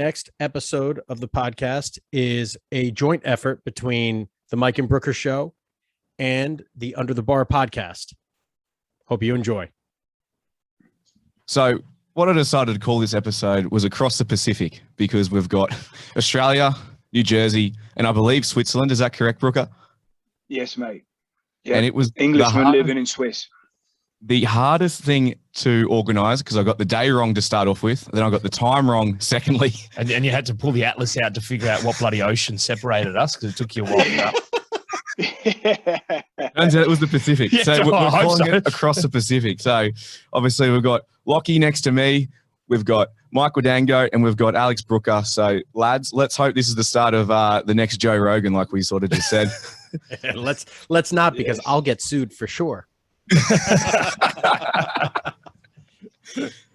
next episode of the podcast is a joint effort between the Mike and Brooker Show and the Under the Bar podcast. Hope you enjoy. So what I decided to call this episode was Across the Pacific, because we've got Australia, New Jersey, and I believe Switzerland. Is that correct, Brooker? Yes, mate. Yeah. And it was Englishman living in Swiss. The hardest thing to organise, because I got the day wrong to start off with, then I got the time wrong secondly. And you had to pull the atlas out to figure out what bloody ocean separated us, because it took you a while to get up. Turns out it was the Pacific. Yeah, So we're calling so. it Across the Pacific. So obviously we've got Lockie next to me, we've got Michael Dango, and we've got Alex Brooker. So lads, let's hope this is the start of the next Joe Rogan, like we sort of just said. let's not, because I'll get sued for sure.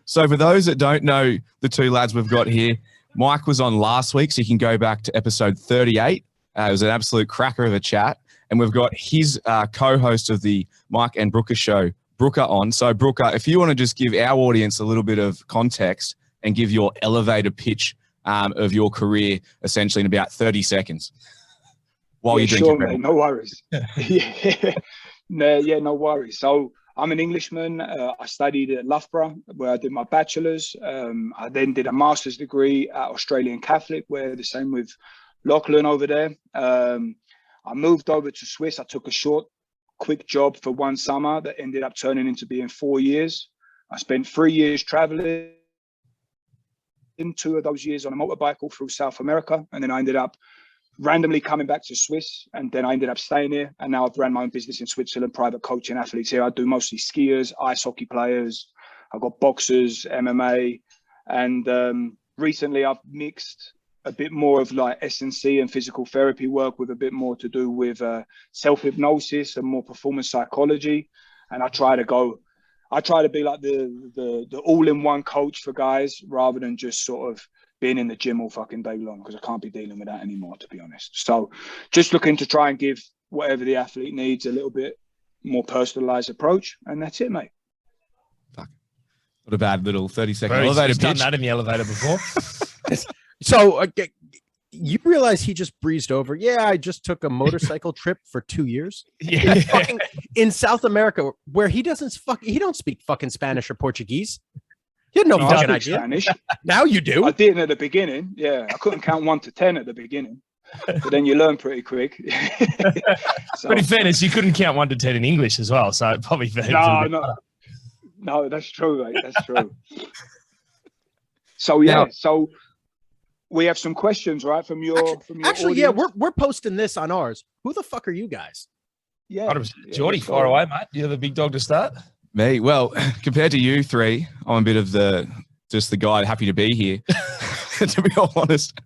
So for those that don't know the two lads we've got here, Mike was on last week, so you can go back to episode 38. It was an absolute cracker of a chat. And we've got his co-host of the Mike and Brooker Show, Brooker, on. So Brooker, if you want to just give our audience a little bit of context and give your elevator pitch of your career essentially in about 30 seconds while you drink your mate, no worries. No worries. So I'm an Englishman. I studied at Loughborough, where I did my bachelor's. I then did a master's degree at Australian Catholic, where the same with Lachlan over there. I moved over to Swiss. I took a short, quick job for one summer that ended up turning into being 4 years. I spent 3 years traveling, in 2 of those years on a motorbike all through South America. And then I ended up randomly coming back to Swiss, and then I ended up staying here. And now I've ran my own business in Switzerland, private coaching athletes here. I do mostly skiers, ice hockey players. I've got boxers, MMA. And recently I've mixed a bit more of like S&C and physical therapy work with a bit more to do with self-hypnosis and more performance psychology. And I try to be like the all-in-one coach for guys, rather than just sort of being in the gym all fucking day long, because I can't be dealing with that anymore, to be honest. So just looking to try and give whatever the athlete needs a little bit more personalized approach. And that's it, mate. Fuck. What a bad little 30-second Bro, elevator he's pitch. done that in the elevator before. So you realize he just breezed over. Yeah, I just took a motorcycle trip for 2 years. Yeah. In South America, where he don't speak fucking Spanish or Portuguese. You had no fucking idea. Spanish. Now you do. I didn't at the beginning. Yeah, I couldn't count 1 to 10 at the beginning, but then you learn pretty quick. So, But in fairness, you couldn't count 1 to 10 in English as well, so it probably no, that's true, mate. That's true. So yeah, so we have some questions, right, from your actually, audience? yeah, we're posting this on ours. Who the fuck are you guys? Yeah, Jordi, far away, mate. You're the big dog to start. Me? Well, compared to you three, I'm a bit of the guy happy to be here, to be all honest.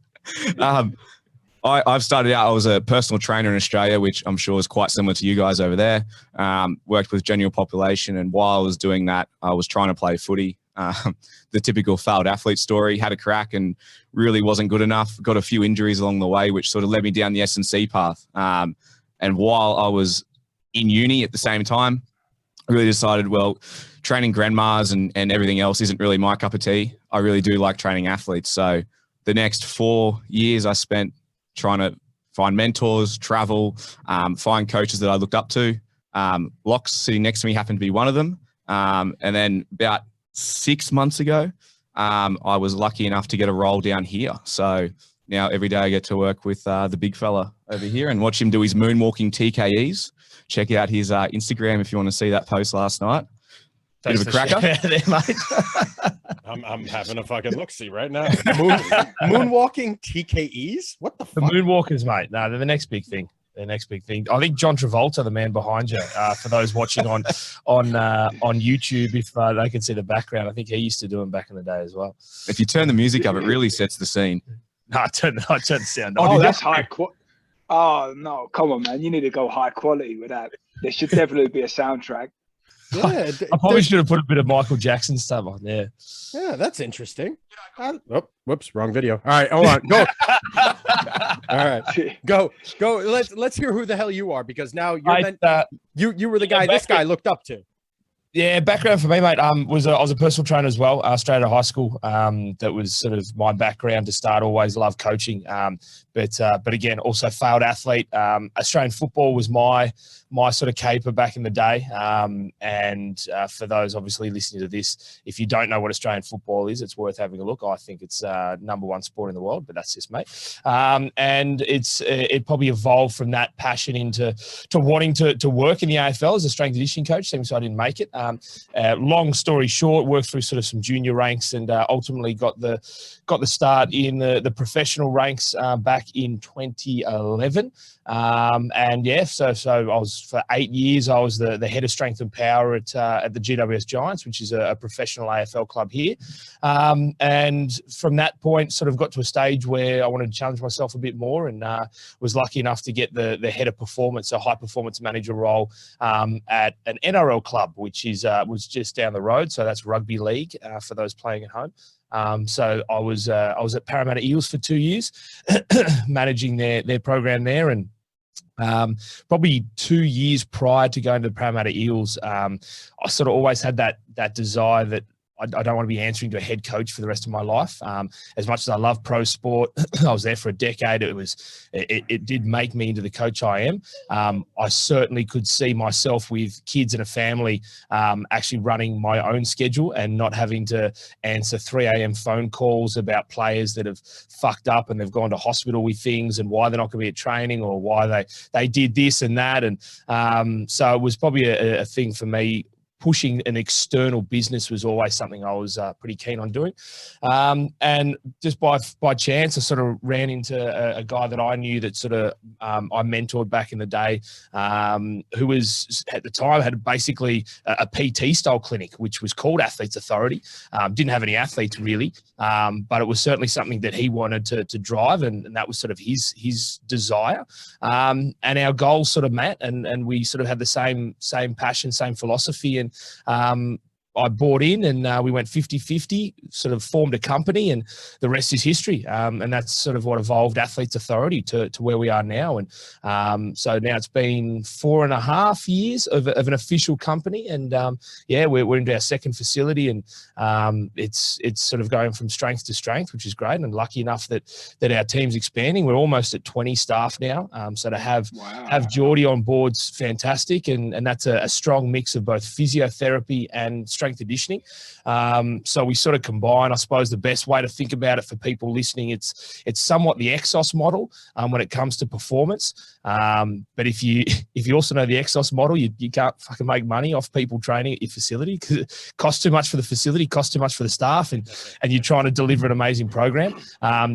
I've started out, I was a personal trainer in Australia, which I'm sure is quite similar to you guys over there. Worked with general population, and while I was doing that, I was trying to play footy. The typical failed athlete story, had a crack and really wasn't good enough. Got a few injuries along the way, which sort of led me down the S&C path. And while I was in uni at the same time, I really decided, well, training grandmas and everything else isn't really my cup of tea. I really do like training athletes. So the next 4 years I spent trying to find mentors, travel, find coaches that I looked up to. Locks sitting next to me happened to be one of them. And then about 6 months ago, I was lucky enough to get a role down here. So now every day I get to work with the big fella over here and watch him do his moonwalking TKEs. Check out his Instagram if you want to see that post last night. Bit of a cracker. There, mate. I'm having a fucking look-see right now. Moonwalking TKEs? What the fuck? The Moonwalkers, mate. No, they're the next big thing. I think John Travolta, the man behind you, for those watching on YouTube, if they can see the background, I think he used to do them back in the day as well. If you turn the music up, it really sets the scene. No, I turn the sound up. Oh, that's high quality. Oh, no, come on, man. You need to go high quality with that. There should definitely be a soundtrack. Yeah, I probably should have put a bit of Michael Jackson stuff on there. Yeah, that's interesting. Whoops, wrong video. All right, hold on. Go. All right, go. Let's hear who the hell you are, because now you're you were the guy this guy looked up to. Yeah, background for me, mate, I was a personal trainer as well, straight out of high school. That was sort of my background to start. Always loved coaching, but again, also failed athlete. Australian football was my sort of caper back in the day. And for those obviously listening to this, if you don't know what Australian football is, it's worth having a look. I think it's number one sport in the world, but that's just me. And it probably evolved from that passion into wanting to work in the AFL as a strength and conditioning coach. So I didn't make it. Long story short, worked through sort of some junior ranks and ultimately got the start in the professional ranks back in 2011. And yeah, so I was for 8 years. I was the head of strength and power at the GWS Giants, which is a professional AFL club here. And from that point, sort of got to a stage where I wanted to challenge myself a bit more, and was lucky enough to get the head of performance, a high performance manager role at an NRL club, which was just down the road. So that's rugby league for those playing at home. So I was at Parramatta Eels for 2 years, managing their program there, and probably 2 years prior to going to the Parramatta Eels, I sort of always had that desire that I don't want to be answering to a head coach for the rest of my life. As much as I love pro sport, I was there for a decade. It did make me into the coach I am. I certainly could see myself with kids and a family actually running my own schedule and not having to answer 3 a.m. phone calls about players that have fucked up and they've gone to hospital with things and why they're not going to be at training or why they did this and that. And so it was probably a thing for me. Pushing an external business was always something I was pretty keen on doing. And just by chance, I sort of ran into a guy that I knew that sort of I mentored back in the day, who was at the time had basically a PT style clinic, which was called Athletes Authority. Didn't have any athletes really, but it was certainly something that he wanted to drive, and that was sort of his desire. And our goals sort of met, and we sort of had the same passion, same philosophy. And I bought in, and we went 50-50, sort of formed a company, and the rest is history. And that's sort of what evolved Athletes Authority to where we are now. And so now it's been 4.5 years of an official company, and yeah, we're into our second facility, and it's sort of going from strength to strength, which is great. And lucky enough that our team's expanding. We're almost at 20 staff now. So to have Jordi on board's fantastic, and that's a strong mix of both physiotherapy and strength conditioning. So we sort of combine, I suppose, the best way to think about it for people listening, it's somewhat the Exos model when it comes to performance. But if you also know the Exos model, you can't fucking make money off people training at your facility because it costs too much for the facility, costs too much for the staff, and you're trying to deliver an amazing program.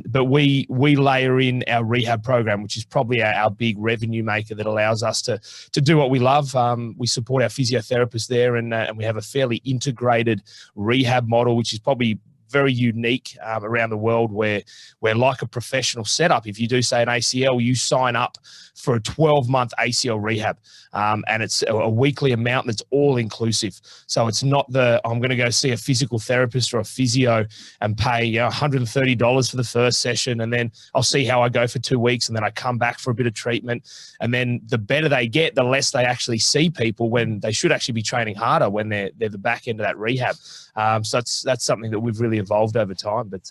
But we layer in our rehab program, which is probably our big revenue maker that allows us to do what we love. We support our physiotherapists there, and we have a fairly integrated rehab model, which is probably very unique around the world, where like a professional setup, if you do say an ACL, you sign up for a 12-month ACL rehab, and it's a weekly amount that's all inclusive. So it's not I'm going to go see a physical therapist or a physio and pay $130 for the first session, and then I'll see how I go for 2 weeks, and then I come back for a bit of treatment. And then the better they get, the less they actually see people, when they should actually be training harder when they're the back end of that rehab. So that's something that we've really evolved over time, but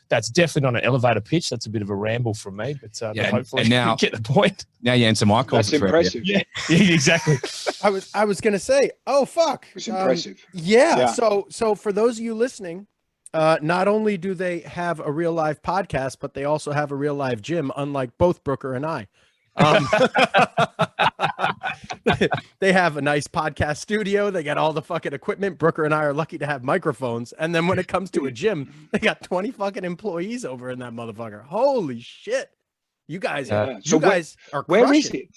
that's definitely not an elevator pitch. That's a bit of a ramble from me, but hopefully you get the point. Now you answer my calls. That's impressive. Yeah, exactly. I was going to say, oh, fuck. It's impressive. Yeah. So for those of you listening, not only do they have a real live podcast, but they also have a real live gym, unlike both Brooker and I. They have a nice podcast studio. They got all the fucking equipment. Brooker and I are lucky to have microphones. And then when it comes to a gym, they got 20 fucking employees over in that motherfucker. Holy shit. You guys, are where is it?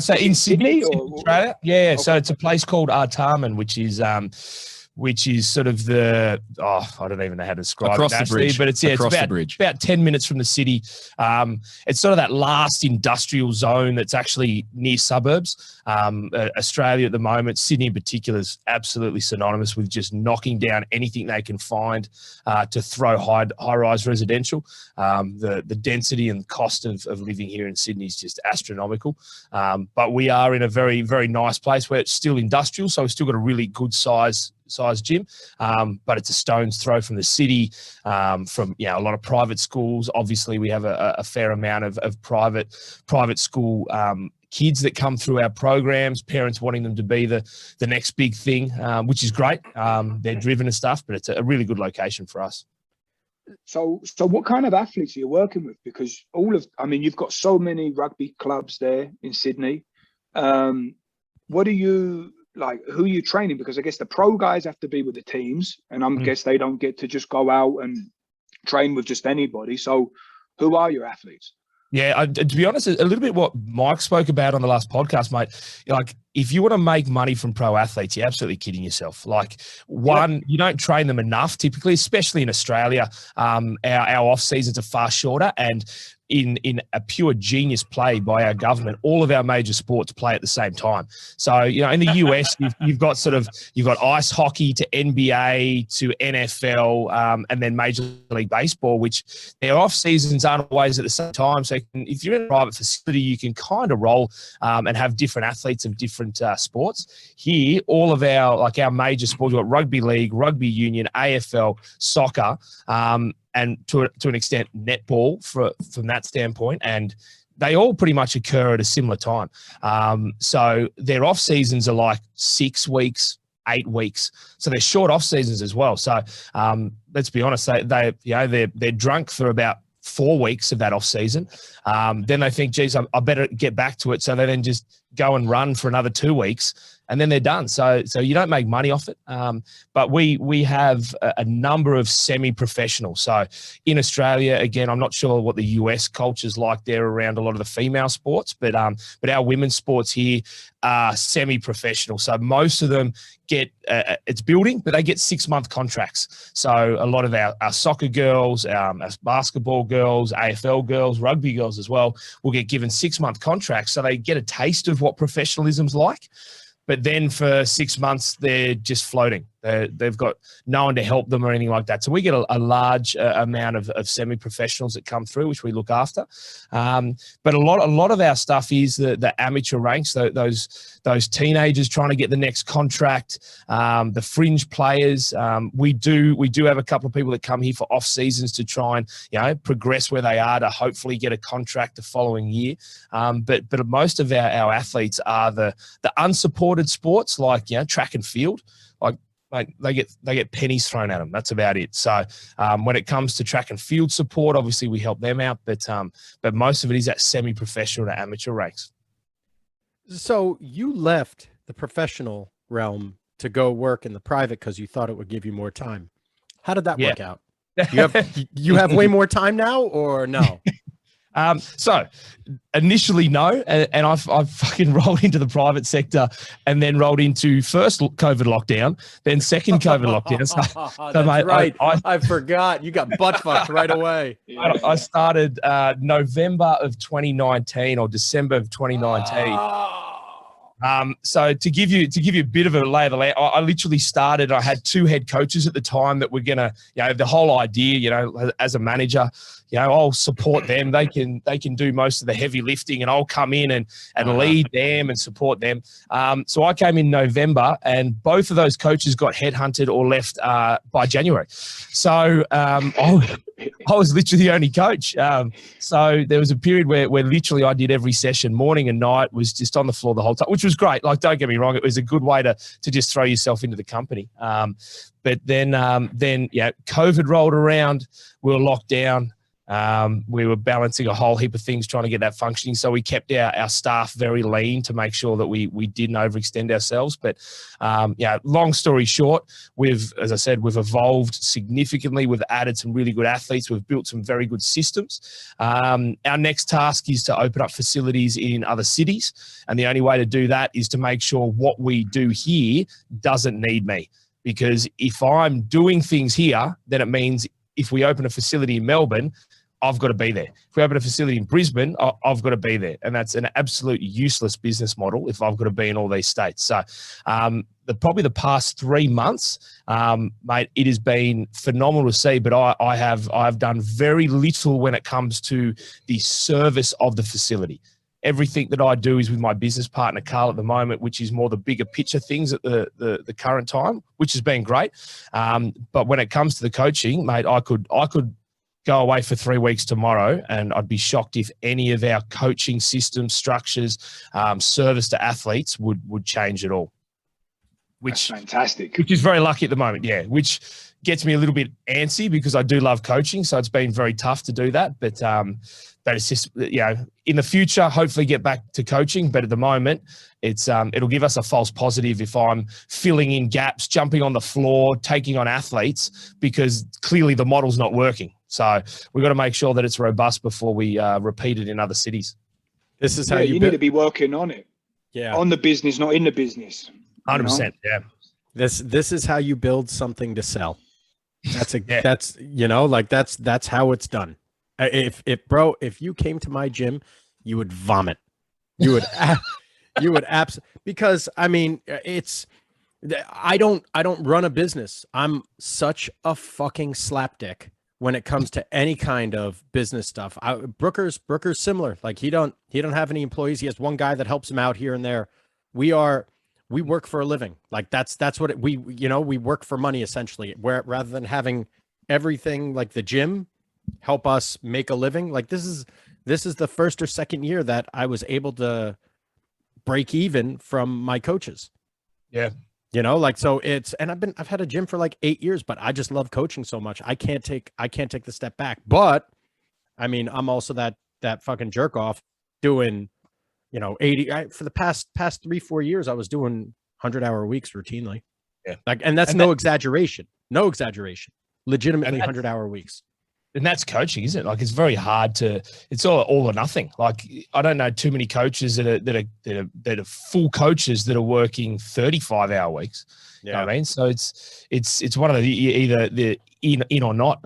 So in Sydney, or Australia. Yeah. Okay. So it's a place called Artarmon, which is which is sort of I don't even know how to describe across it the bridge, but it's about 10 minutes from the city. It's sort of that last industrial zone that's actually near suburbs. Australia at the moment, Sydney in particular, is absolutely synonymous with just knocking down anything they can find to throw high-rise residential. The density and cost of living here in Sydney is just astronomical. But we are in a very, very nice place where it's still industrial, so we've still got a really good size gym, but it's a stone's throw from the city, from a lot of private schools. Obviously, we have a fair amount of private school kids that come through our programs, parents wanting them to be the next big thing, which is great. They're driven and stuff, but it's a really good location for us. So what kind of athletes are you working with? Because you've got so many rugby clubs there in Sydney. What are you like? Who are you training? Because I guess the pro guys have to be with the teams, and I guess they don't get to just go out and train with just anybody. So who are your athletes? Yeah, to be honest, a little bit what Mike spoke about on the last podcast, mate. Like, if you want to make money from pro athletes, you're absolutely kidding yourself. Like, you don't train them enough, typically, especially in Australia. Our off seasons are far shorter, and in a pure genius play by our government, all of our major sports play at the same time. So, in the US, you've got ice hockey to NBA to NFL, and then Major League Baseball, which their off seasons aren't always at the same time. So if you're in a private facility, you can kind of roll and have different athletes of different sports. Here, all of our major sports, we've got rugby league, rugby union, AFL, soccer, and to an extent netball from that standpoint, and they all pretty much occur at a similar time. So their off seasons are like 6 weeks, 8 weeks. So they're short off seasons as well. So let's be honest, they're drunk for about 4 weeks of that off season. Then they think, geez, I better get back to it. So they then just go and run for another 2 weeks, and then they're done. So you don't make money off it. But we have a number of semi-professional. So in Australia, again, I'm not sure what the US culture's like there around a lot of the female sports, but our women's sports here are semi-professional. So most of them get, it's building, but they get 6-month contracts. So a lot of our soccer girls, our basketball girls, AFL girls, rugby girls as well, will get given 6-month contracts. So they get a taste of what professionalism's like. But then for 6 months, they're just floating. They've got no one to help them or anything like that. So we get a large amount of semi-professionals that come through, which we look after. But a lot of our stuff is the amateur ranks, those teenagers trying to get the next contract, the fringe players. We do have a couple of people that come here for off seasons to try and progress where they are to hopefully get a contract the following year. But most of our athletes are the unsupported sports like track and field. Like they get pennies thrown at them. That's about it. So when it comes to track and field support, obviously we help them out, but most of it is at semi-professional to amateur ranks. So you left the professional realm to go work in the private because you thought it would give you more time. How did that work out? You have way more time now, or no? So initially, no. And I've fucking rolled into the private sector and then rolled into first COVID lockdown, then second COVID lockdown. So mate, right. I forgot. You got butt fucked right away. I started November of 2019 or December of 2019. So to give you a bit of a lay of the land, I literally started. I had 2 head coaches at the time that were gonna, the whole idea, as a manager, I'll support them. They can do most of the heavy lifting, and I'll come in and lead them and support them. So I came in November, and both of those coaches got headhunted or left by January. So I was literally the only coach. So there was a period where literally I did every session, morning and night, was just on the floor the whole time, which was great. Like, don't get me wrong, it was a good way to just throw yourself into the company. But then COVID rolled around. We were locked down. We were balancing a whole heap of things, trying to get that functioning. So we kept our staff very lean to make sure that we didn't overextend ourselves. But long story short, as I said, we've evolved significantly. We've added some really good athletes. We've built some very good systems. Our next task is to open up facilities in other cities. And the only way to do that is to make sure what we do here doesn't need me. because if I'm doing things here, then it means if we open a facility in Melbourne, I've got to be there. If we open a facility in Brisbane, I've got to be there. And that's an absolute useless business model if I've got to be in all these states. So probably the past 3 months, mate, it has been phenomenal to see, but I've done very little when it comes to the service of the facility. Everything that I do is with my business partner, Karl, at the moment, which is more the bigger picture things at the current time, which has been great. But when it comes to the coaching, mate, I could go away for 3 weeks tomorrow, and I'd be shocked if any of our coaching systems, structures, service to athletes would change at all. That's fantastic. Which is very lucky at the moment, yeah. Which gets me a little bit antsy because I do love coaching, so it's been very tough to do that. But it's just, in the future, hopefully get back to coaching. But at the moment, it'll give us a false positive if I'm filling in gaps, jumping on the floor, taking on athletes, because clearly the model's not working. So we've got to make sure that it's robust before we repeat it in other cities. This is how you need to be working on it. Yeah. On the business, not in the business. 100%. Yeah. This is how you build something to sell. That's how it's done. If you came to my gym, you would vomit. You would because I mean, I don't run a business. I'm such a fucking slapdick when it comes to any kind of business stuff. Brooker's similar. Like he don't have any employees. He has one guy that helps him out here and there. We work for a living. Like that's what we work for money essentially, where rather than having everything like the gym help us make a living. Like this is the first or second year that I was able to break even from my coaches. Yeah. So I've had a gym for like 8 years, but I just love coaching so much. I can't take the step back. But I mean, I'm also that fucking jerk off doing 80 for the past 3-4 years. I was doing 100-hour weeks routinely. Yeah. And that's no exaggeration. Legitimately 100-hour weeks. And that's coaching, isn't it? Like it's very hard it's all or nothing. Like I don't know too many coaches that are full coaches that are working 35-hour weeks. Yeah. You know what I mean? So it's one of either the in or not.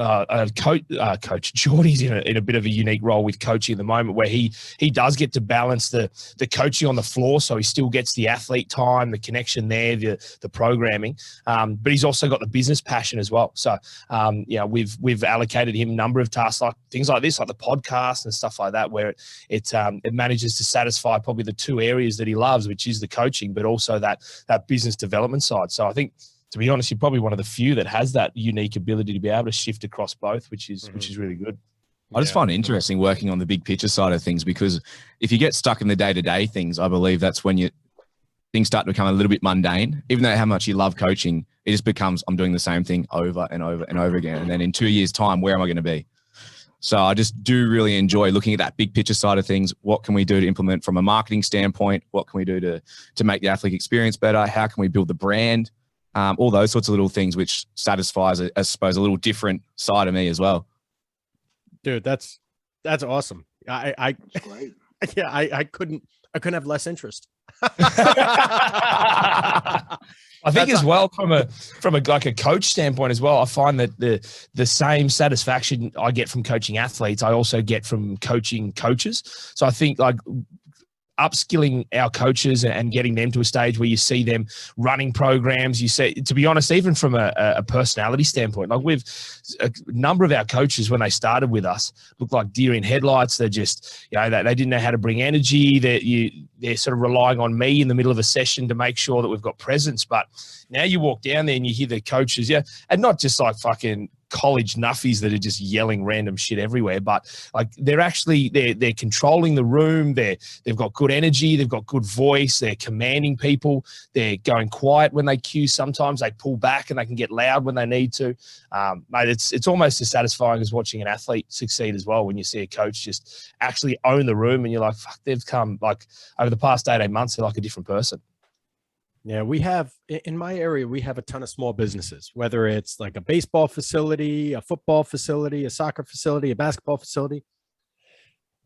Coach Jordi's in a bit of a unique role with coaching at the moment, where he does get to balance the coaching on the floor, so he still gets the athlete time, the connection there, the programming, but he's also got the business passion as well. So we've allocated him a number of tasks, like things like this, like the podcast and stuff like that, where it manages to satisfy probably the two areas that he loves, which is the coaching, but also that business development side. So I think, to be honest, you're probably one of the few that has that unique ability to be able to shift across both, which is really good. I just find it interesting working on the big picture side of things, because if you get stuck in the day-to-day things, I believe that's when things start to become a little bit mundane. Even though how much you love coaching, it just becomes, I'm doing the same thing over and over and over again. And then in 2 years' time, where am I going to be? So I just do really enjoy looking at that big picture side of things. What can we do to implement from a marketing standpoint? What can we do to make the athlete experience better? How can we build the brand? All those sorts of little things, which satisfies, I suppose, a little different side of me as well. Dude, that's awesome. I Great. Yeah, I couldn't have less interest. I think as well from a like a coach standpoint as well, I find that the same satisfaction I get from coaching athletes, I also get from coaching coaches. So I think like upskilling our coaches and getting them to a stage where you see them running programs. You say, to be honest, even from a personality standpoint, like we've a number of our coaches when they started with us looked like deer in headlights. They're just, they didn't know how to bring energy. They're sort of relying on me in the middle of a session to make sure that we've got presence. But now you walk down there and you hear the coaches, and not just like fucking college nuffies that are just yelling random shit everywhere, but like they're actually they're controlling the room. They've got good energy, they've got good voice, they're commanding people, they're going quiet when they cue. Sometimes they pull back and they can get loud when they need to. Mate, it's almost as satisfying as watching an athlete succeed as well, when you see a coach just actually own the room and you're like, fuck, they've come, like over the past 18 months, they're like a different person. Yeah, we have, in my area, we have a ton of small businesses, whether it's like a baseball facility, a football facility, a soccer facility, a basketball facility.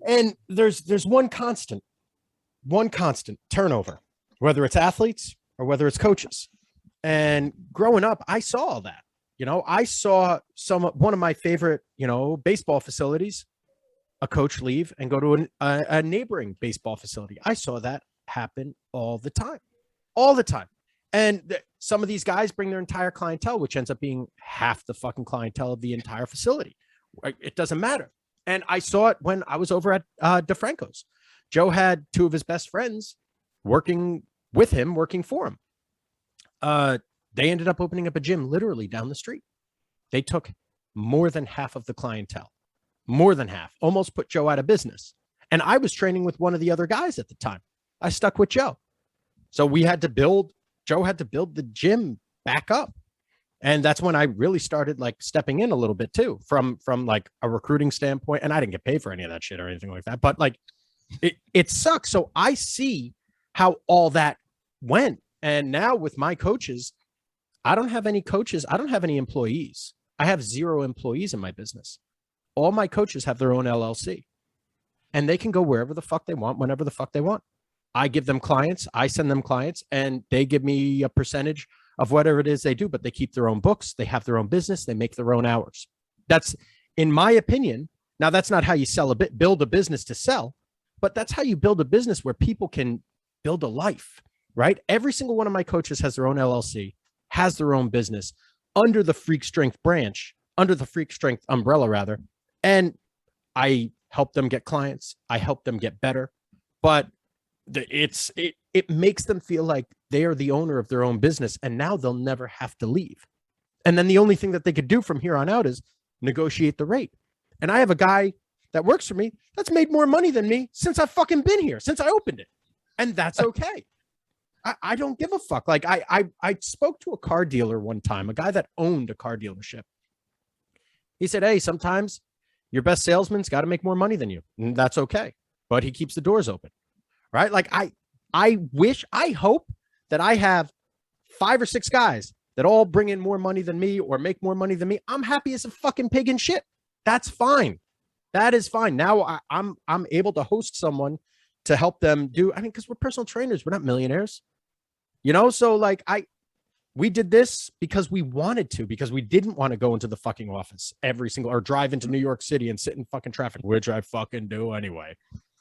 And there's one constant turnover, whether it's athletes or whether it's coaches. And growing up, I saw all that. You know, I saw one of my favorite, baseball facilities, a coach leave and go to a neighboring baseball facility. I saw that happen all the time. And some of these guys bring their entire clientele, which ends up being half the fucking clientele of the entire facility. It doesn't matter. And I saw it when I was over at DeFranco's. Joe had two of his best friends working with him, working for him. They ended up opening up a gym literally down the street. They took more than half of the clientele, more than half, almost put Joe out of business. And I was training with one of the other guys at the time. I stuck with Joe. So Joe had to build the gym back up. And that's when I really started like stepping in a little bit too, from like a recruiting standpoint. And I didn't get paid for any of that shit or anything like that, but like it sucks. So I see how all that went. And now with my coaches, I don't have any coaches. I don't have any employees. I have 0 employees in my business. All my coaches have their own LLC and they can go wherever the fuck they want, whenever the fuck they want. I give them clients. I send them clients and they give me a percentage of whatever it is they do, but they keep their own books. They have their own business. They make their own hours. That's, in my opinion. Now that's not how you build a business to sell, but that's how you build a business where people can build a life, right? Every single one of my coaches has their own LLC, has their own business under the Freak Strength branch, under the Freak Strength umbrella rather. And I help them get clients. I help them get better, but it makes them feel like they are the owner of their own business and now they'll never have to leave. And then the only thing that they could do from here on out is negotiate the rate. And I have a guy that works for me that's made more money than me since I've fucking been here, since I opened it. And that's okay. I don't give a fuck. Like I spoke to a car dealer one time, a guy that owned a car dealership. He said, hey, sometimes your best salesman's got to make more money than you. And that's okay. But he keeps the doors open. Right? Like I hope that I have 5 or 6 guys that all bring in more money than me or make more money than me. I'm happy as a fucking pig in shit. That's fine. That is fine. Now I'm able to host someone to help them do, because we're personal trainers. We're not millionaires, So like we did this because we wanted to, because we didn't want to go into the fucking office or drive into New York City and sit in fucking traffic, which I fucking do anyway.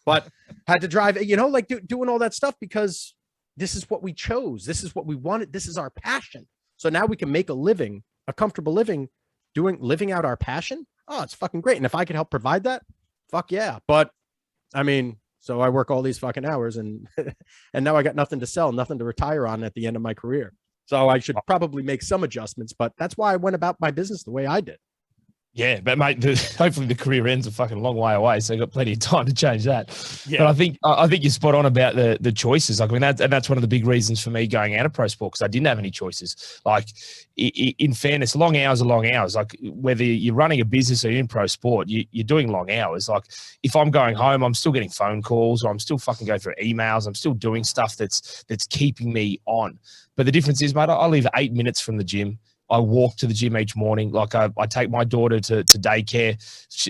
But had to drive, doing all that stuff because this is what we chose. This is what we wanted. This is our passion. So now we can make a comfortable living, living out our passion. Oh, it's fucking great. And if I can help provide that, fuck yeah. But so I work all these fucking hours and now I got nothing to sell, nothing to retire on at the end of my career. So I should probably make some adjustments, but that's why I went about my business the way I did. Yeah, but mate, hopefully the career ends a fucking long way away, so you've got plenty of time to change that. Yeah. But I think you're spot on about the choices. Like, that's one of the big reasons for me going out of pro sport, because I didn't have any choices. Like, in fairness, long hours are long hours. Like, whether you're running a business or you're in pro sport, you're doing long hours. Like, if I'm going home, I'm still getting phone calls, or I'm still fucking going through emails. I'm still doing stuff that's keeping me on. But the difference is, mate, I live 8 minutes from the gym. I walk to the gym each morning. Like I take my daughter to daycare,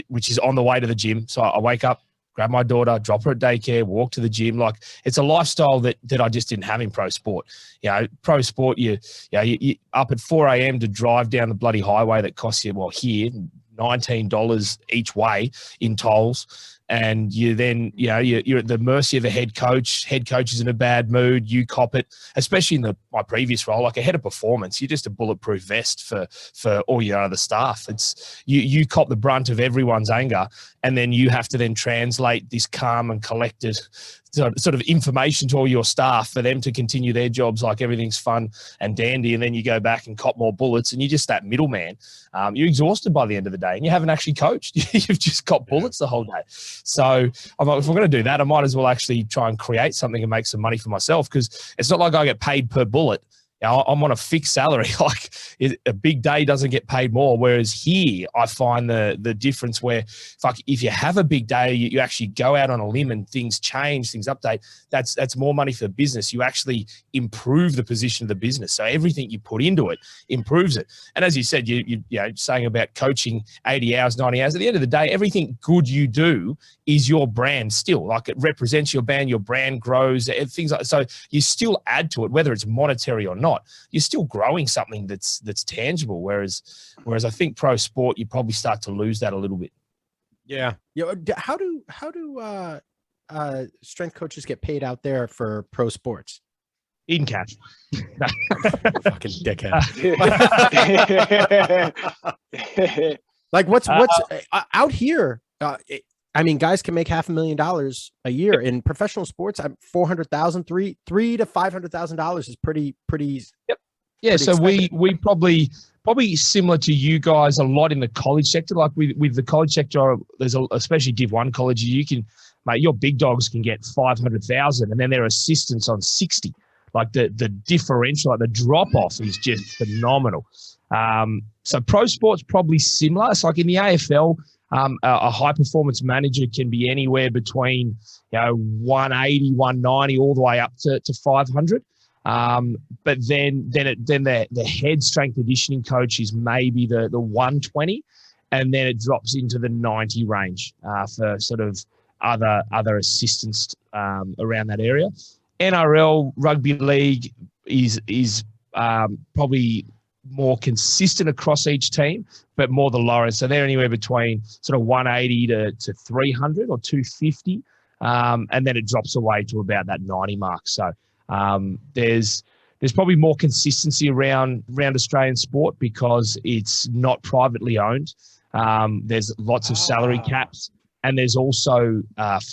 which is on the way to the gym. So I wake up, grab my daughter, drop her at daycare, walk to the gym. Like, it's a lifestyle that I just didn't have in pro sport. Pro sport, you up at 4 a.m. to drive down the bloody highway that costs you, here, $19 each way in tolls. And you then, you're at the mercy of a head coach. Head coach is in a bad mood. You cop it, especially in my previous role, like a head of performance. You're just a bulletproof vest for all your other staff. It's you cop the brunt of everyone's anger, and then you have to then translate this calm and collected sort of information to all your staff for them to continue their jobs like everything's fun and dandy, and then you go back and cop more bullets, and you're just that middleman. You're exhausted by the end of the day, and you haven't actually coached. You've just got bullets the whole day. So I'm like, if we're going to do that, I might as well actually try and create something and make some money for myself, because it's not like I get paid per bullet. I'm on a fixed salary. Like, a big day doesn't get paid more. Whereas here, I find the difference where, if you have a big day, you actually go out on a limb and things change, things update. That's more money for the business. You actually improve the position of the business. So everything you put into it improves it. And as you said, you saying about coaching 80 hours, 90 hours. At the end of the day, everything good you do is your brand still. Like, it represents your brand grows, things like that. So you still add to it, whether it's monetary or not. not, you're still growing something that's tangible. Whereas I think pro sport, you probably start to lose that a little bit. Yeah. How do strength coaches get paid out there for pro sports? In cash. Fucking dickhead. Like what's out here? I mean, guys can make $500,000 a year in professional sports. $400,000, $300,000 to $500,000 is pretty. Yep. Yeah. So expensive. we probably similar to you guys a lot in the college sector. Like with the college sector, there's especially Div 1 colleges, you can, mate, your big dogs can get 500,000, and then their assistants on 60. Like the differential, like the drop off is just phenomenal. So pro sports probably similar. It's like in the AFL. A high performance manager can be anywhere between 180, 190, all the way up to 500. But then the head strength conditioning coach is maybe the 120, and then it drops into the 90 range for sort of other assistants around that area. NRL rugby league is probably more consistent across each team, but more the lower. So they're anywhere between sort of 180 to 300 or 250. And then it drops away to about that 90 mark. So there's probably more consistency around Australian sport because it's not privately owned. There's lots of salary caps, and there's also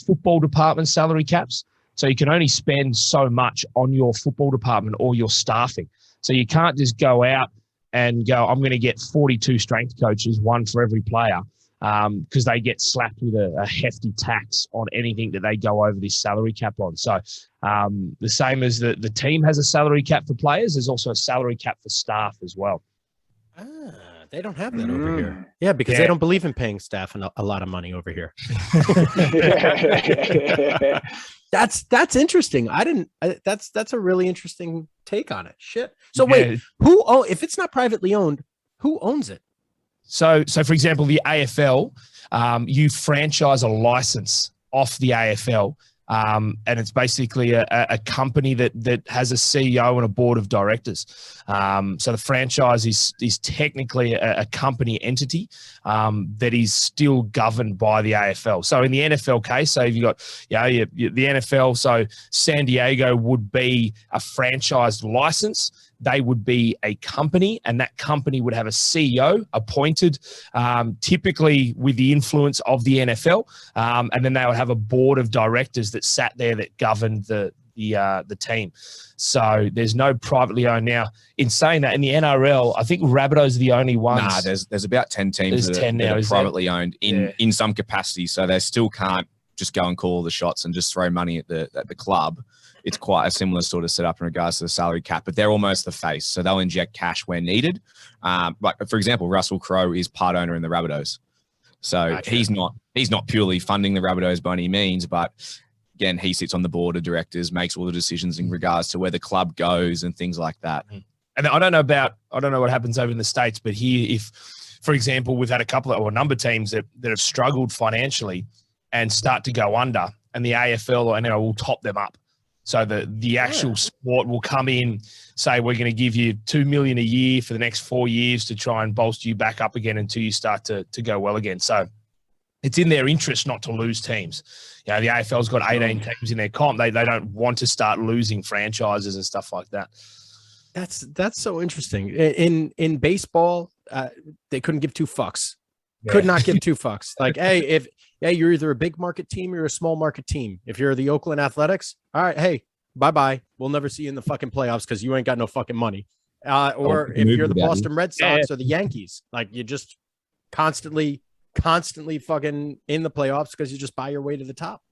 football department salary caps. So you can only spend so much on your football department or your staffing. So you can't just go out and go, I'm going to get 42 strength coaches, one for every player, because they get slapped with a hefty tax on anything that they go over this salary cap on. So the same as the team has a salary cap for players, there's also a salary cap for staff as well. They don't have that over here. Yeah, because they don't believe in paying staff a lot of money over here. That's interesting. That's a really interesting take on it. Shit. So wait, if it's not privately owned, who owns it? So for example, the AFL, you franchise a license off the AFL. And it's basically a company that has a CEO and a board of directors. So the franchise is technically a company entity that is still governed by the AFL. So in the NFL case, so if you got the NFL, so San Diego would be a franchised license. They would be a company, and that company would have a CEO appointed, typically with the influence of the NFL, and then they would have a board of directors that sat there that governed the team. So there's no privately owned. Now, in saying that, in the NRL, I think Rabbitohs are the only ones. Nah, there's about 10 teams that are privately owned in some capacity, so they still can't just go and call the shots and just throw money at the club. It's quite a similar sort of setup in regards to the salary cap, but they're almost the face. So they'll inject cash where needed. Like for example, Russell Crowe is part owner in the Rabbitohs. So he's not purely funding the Rabbitohs by any means, but again, he sits on the board of directors, makes all the decisions in regards to where the club goes and things like that. And I don't know what happens over in the States, but here, if, for example, we've had a number of teams that have struggled financially and start to go under, and the AFL or NRL will top them up. So the actual sport will come in, say, we're going to give you $2 million a year for the next 4 years to try and bolster you back up again until you start to go well again. So it's in their interest not to lose teams. The AFL's got 18 teams in their comp. They don't want to start losing franchises and stuff like that. That's so interesting. In baseball, they couldn't give two fucks. Could not give two fucks. Like, hey, you're either a big market team or you're a small market team. If you're the Oakland Athletics, all right, hey, bye-bye. We'll never see you in the fucking playoffs because you ain't got no fucking money. Or if you're the Boston Red Sox or the Yankees, like you just constantly fucking in the playoffs because you just buy your way to the top.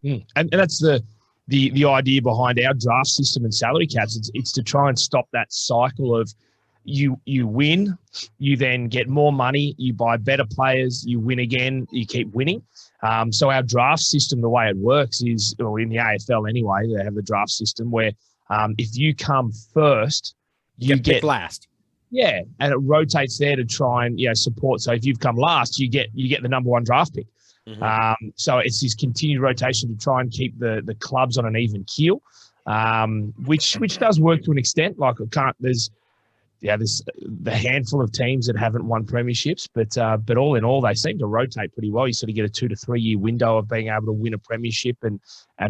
And that's the idea behind our draft system and salary caps. It's to try and stop that cycle of you win, you then get more money, you buy better players, you win again, you keep winning. So our draft system, the way it works is, or in the AFL anyway, they have a draft system where if you come first, you get last. Yeah, and it rotates there to try and support. So if you've come last, you get the number one draft pick. So it's this continued rotation to try and keep the clubs on an even keel. which does work to an extent. Like there's the handful of teams that haven't won premierships, but all in all, they seem to rotate pretty well. You sort of get a 2 to 3 year window of being able to win a premiership, and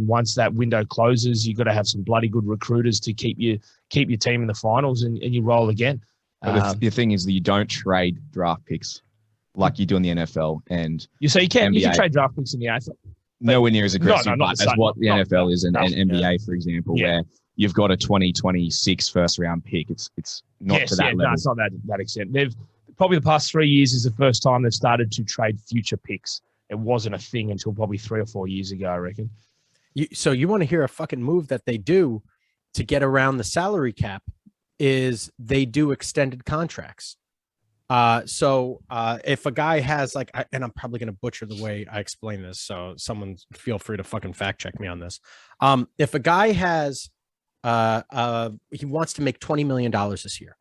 once that window closes, you've got to have some bloody good recruiters to keep your team in the finals, and you roll again. But the thing is that you don't trade draft picks like you do in the NFL and you can NBA. trade draft picks in the AFL. Nowhere near as aggressive not as what the NFL is and NBA, for example, Yeah. where you've got a 2026 first round pick. It's not to that level. No, it's not that extent. They've probably the past 3 years is the first time they've started to trade future picks. It wasn't a thing until probably 3 or 4 years ago, I reckon. So you want to hear a fucking move that they do to get around the salary cap is they do extended contracts. So if a guy has and I'm probably going to butcher the way I explain this, so someone feel free to fucking fact check me on this. If a guy has, he wants to make $20 million this year,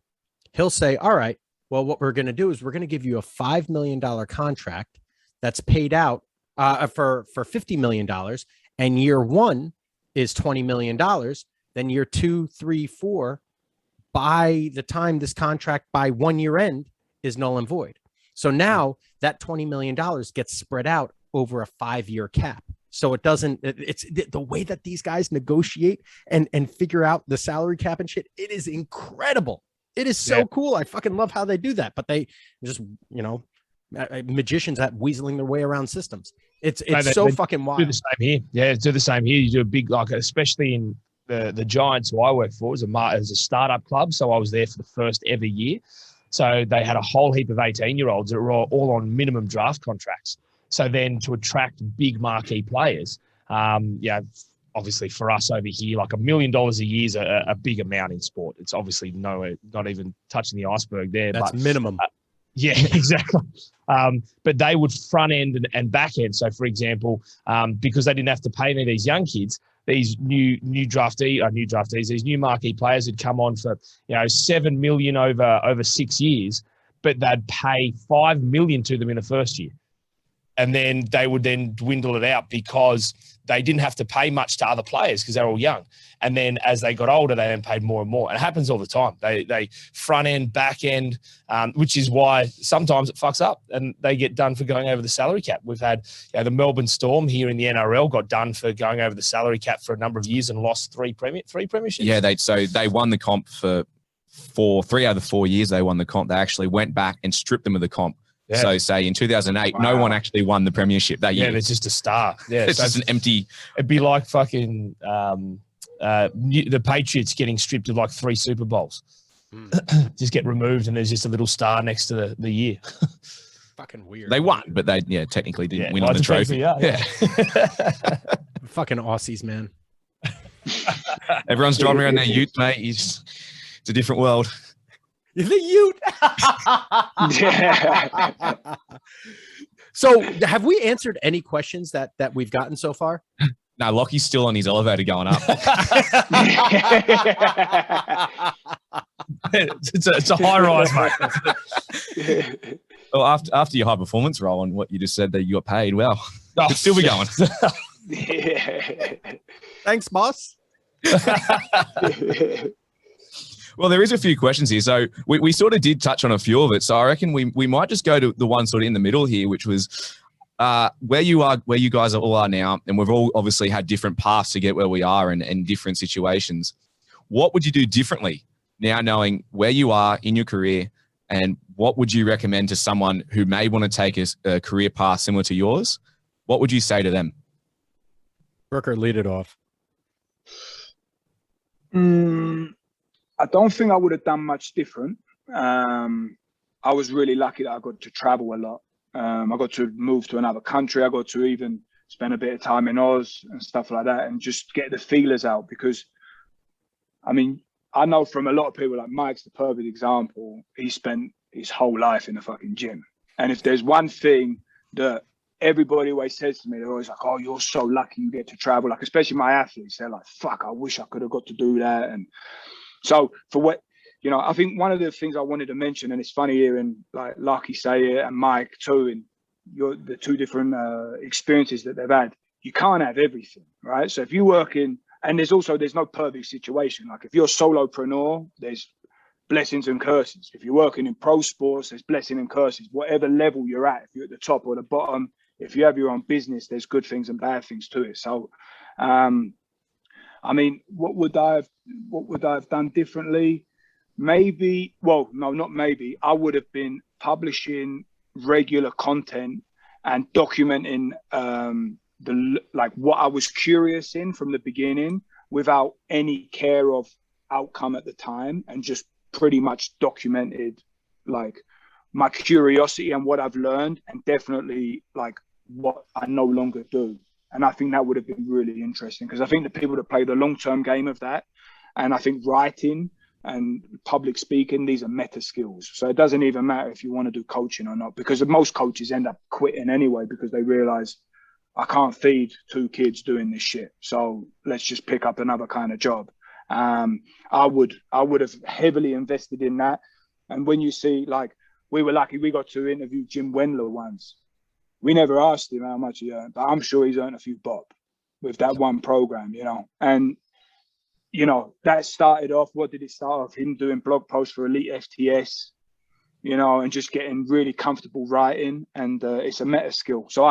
he'll say, all right, well, what we're going to do is we're going to give you a $5 million contract that's paid out for $50 million, and year one is $20 million. Then year 2, 3, 4, by the time this contract by 1 year end is null and void. So now that $20 million gets spread out over a 5-year cap. So it doesn't, it's the way that these guys negotiate and figure out the salary cap and shit. It is incredible. It is so cool. I fucking love how they do that, but they just, magicians at weaseling their way around systems. It's so fucking wild. Do the same here. Yeah, do the same here. You do a big, especially in the Giants who I work for as a startup club. So I was there for the first ever year. So they had a whole heap of 18-year-olds that were all on minimum draft contracts. So then to attract big marquee players, obviously for us over here, like $1 million a year is a big amount in sport. It's obviously not even touching the iceberg there. That's minimum. Yeah, exactly. But they would front end and back end. So for example, because they didn't have to pay any of these young kids, these new draftees, these new marquee players had come on for $7 million over 6 years, but they'd pay $5 million to them in the first year, and then they would then dwindle it out because they didn't have to pay much to other players because they're all young. And then as they got older, they then paid more and more. And it happens all the time. They front end, back end, which is why sometimes it fucks up and they get done for going over the salary cap. We've had the Melbourne Storm here in the NRL got done for going over the salary cap for a number of years and lost three premierships. Yeah, they won the comp for 3 out of the 4 years they won the comp. They actually went back and stripped them of the comp. Yeah. So say in 2008, no one actually won the premiership that year. Yeah, it's just a star. Yeah, it's just an empty. It'd be like fucking the Patriots getting stripped of like 3 Super Bowls. Just get removed and there's just a little star next to the year. Fucking weird. They won, but they technically didn't win on the trophy. Yeah. Fucking Aussies, man. Everyone's driving around their utes, mate. It's a different world. The Ute. Yeah. So have we answered any questions that we've gotten so far? No, Lockie's still on his elevator going up. It's a high rise, mate. Well, after your high performance role and what you just said that you got paid, well, it's still be going. Yeah. Thanks, boss. Well, there is a few questions here. So we sort of did touch on a few of it. So I reckon we might just go to the one sort of in the middle here, which was where you guys all are now. And we've all obviously had different paths to get where we are and different situations. What would you do differently now knowing where you are in your career? And what would you recommend to someone who may want to take a career path similar to yours? What would you say to them? Brooker, lead it off. I don't think I would have done much different. I was really lucky that I got to travel a lot. I got to move to another country. I got to even spend a bit of time in Oz and stuff like that and just get the feelers out because, I mean, I know from a lot of people, like Mike's the perfect example. He spent his whole life in the fucking gym. And if there's one thing that everybody always says to me, they're always like, oh, you're so lucky you get to travel. Like, especially my athletes, they're like, fuck, I wish I could have got to do that. And so for what, I think one of the things I wanted to mention, and it's funny hearing like Lucky say it and Mike too, and the two different experiences that they've had, you can't have everything, right? So if you work in And there's no perfect situation. Like if you're a solopreneur, there's blessings and curses. If you're working in pro sports, there's blessing and curses. Whatever level you're at, if you're at the top or the bottom, if you have your own business, there's good things and bad things to it. So, I mean, what would I have done differently? Maybe, well, no, not maybe. I would have been publishing regular content and documenting what I was curious in from the beginning without any care of outcome at the time, and just pretty much documented like my curiosity and what I've learned, and definitely like what I no longer do. And I think that would have been really interesting, because I think the people that play the long-term game of that, and I think writing and public speaking, these are meta skills. So it doesn't even matter if you want to do coaching or not, because most coaches end up quitting anyway, because they realize I can't feed 2 kids doing this shit. So let's just pick up another kind of job. I would have heavily invested in that. And when you see, like, we were lucky, we got to interview Jim Wendler once. We never asked him how much he earned, but I'm sure he's earned a few bob with that one program, you know. And, you know, that started off, what did it start off? Him doing blog posts for Elite FTS, you know, and just getting really comfortable writing. And it's a meta skill. So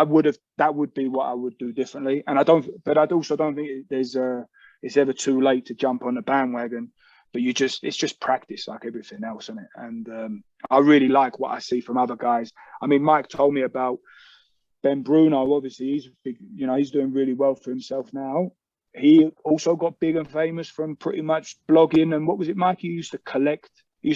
that would be what I would do differently. And I also don't think it's ever too late to jump on the bandwagon, but it's just practice like everything else, isn't it? And I really like what I see from other guys. I mean, Mike told me about Ben Bruno. Obviously he's big, you know, he's doing really well for himself now. He also got big and famous from pretty much blogging. And what was it, Mike? He used to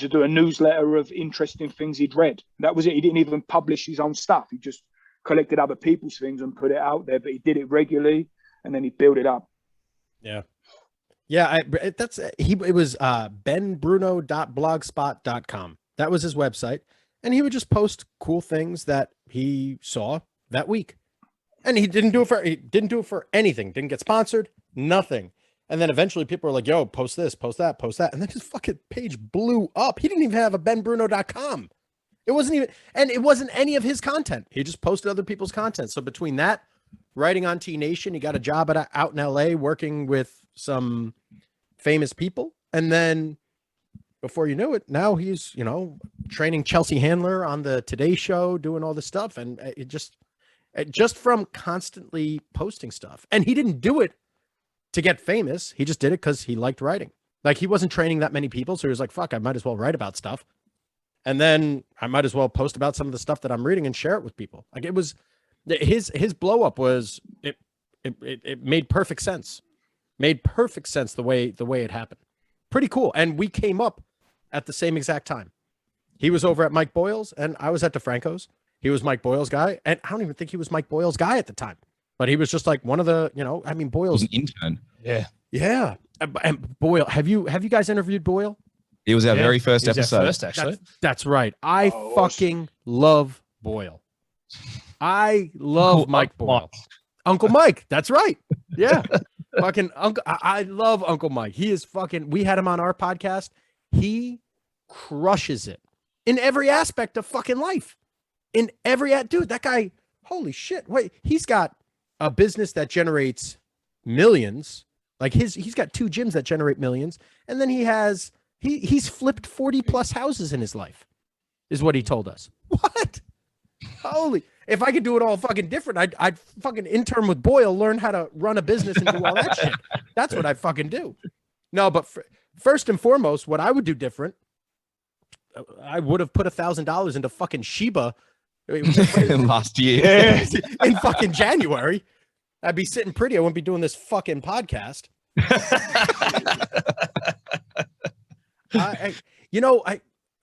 do a newsletter of interesting things he'd read. That was it. He didn't even publish his own stuff. He just collected other people's things and put it out there, but he did it regularly, and then he built it up. Yeah. Yeah. It was benbruno.blogspot.com. That was his website. And he would just post cool things that he saw that week. And he didn't do it for anything. Didn't get sponsored, nothing. And then eventually people were like, yo, post this, post that, post that. And then his fucking page blew up. He didn't even have a benbruno.com. It wasn't any of his content. He just posted other people's content. So between that, writing on T Nation, he got a job out in LA working with some famous people. And then before you knew it, now he's, you know, training Chelsea Handler on the Today Show, doing all this stuff. And it just from constantly posting stuff. And he didn't do it to get famous. He just did it because he liked writing. Like, he wasn't training that many people. So he was like, fuck, I might as well write about stuff. And then I might as well post about some of the stuff that I'm reading and share it with people. Like, it was his blow up was, it made perfect sense. Made perfect sense the way it happened. Pretty cool. And we came up at the same exact time. He was over at Mike Boyle's and I was at DeFranco's. He was Mike Boyle's guy. And I don't even think he was Mike Boyle's guy at the time, but he was just like one of the, you know, I mean, Boyle's an intern. Yeah. Yeah. And Boyle, have you guys interviewed Boyle? It was our very first episode. Actually. That's right. I fucking love Boyle. I love Mike Boyle. Uncle Mike. That's right. Yeah. Fucking Uncle. I love Uncle Mike. He is fucking, we had him on our podcast. He crushes it in every aspect of fucking life. Dude, that guy, holy shit. Wait, he's got a business that generates millions. Like he's got 2 gyms that generate millions. And then he's flipped 40 plus houses in his life, is what he told us. What? Holy, if I could do it all fucking different, I'd fucking intern with Boyle, learn how to run a business and do all that shit. That's what I fucking do. No, but first and foremost, what I would do different, I would have put $1,000 into fucking Shiba last year in fucking January. I'd be sitting pretty. I wouldn't be doing this fucking podcast.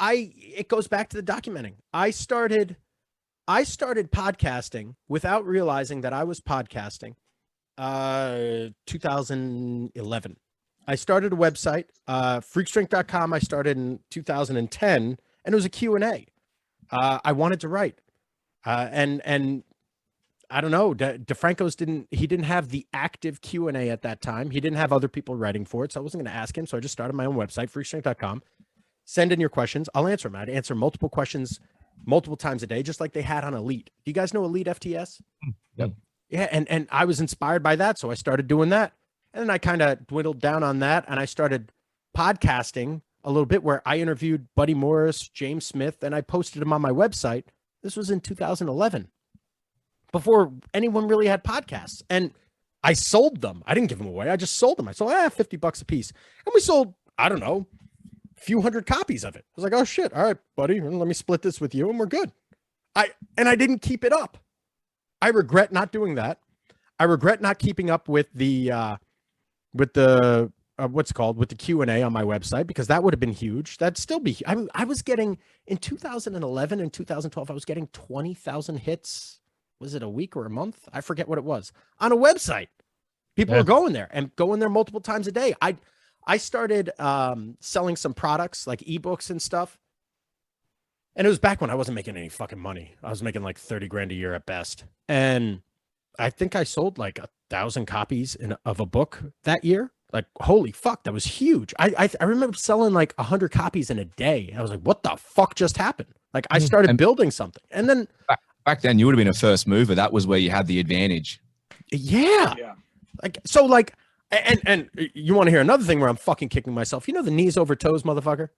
It goes back to the documenting. I started podcasting without realizing that I was podcasting. 2011. I started a website, freakstrength.com. I started in 2010, and it was a Q&A. I wanted to write. And I don't know, DeFranco's didn't have the active Q&A at that time. He didn't have other people writing for it. So I wasn't going to ask him. So I just started my own website, freakstrength.com. Send in your questions. I'll answer them. I'd answer multiple questions multiple times a day, just like they had on Elite. Do you guys know Elite FTS? Yep. Yeah. And I was inspired by that. So I started doing that. And then I kind of dwindled down on that, and I started podcasting a little bit where I interviewed Buddy Morris, James Smith, and I posted them on my website. This was in 2011, before anyone really had podcasts. And I sold them. I didn't give them away. I just sold them. I sold $50 a piece. And we sold, I don't know, a few hundred copies of it. I was like, oh shit. All right, buddy, let me split this with you and we're good. I didn't keep it up. I regret not doing that. I regret not keeping up with the what's it called, with the Q&A on my website, because that would have been huge. That'd still be, I was getting, in 2011 and 2012, I was getting 20,000 hits. Was it a week or a month? I forget what it was, on a website. People were going there and going there multiple times a day. I started selling some products like ebooks and stuff. And it was back when I wasn't making any fucking money. I was making like 30 grand a year at best. And I think I sold like 1,000 copies of a book that year. Like, holy fuck, that was huge. I remember selling like 100 copies in a day. I was like, what the fuck just happened? Like, I started building something. And then back then you would have been a first mover. That was where you had the advantage. Yeah. Like, so like, and you want to hear another thing where I'm fucking kicking myself. You know, the knees over toes, motherfucker.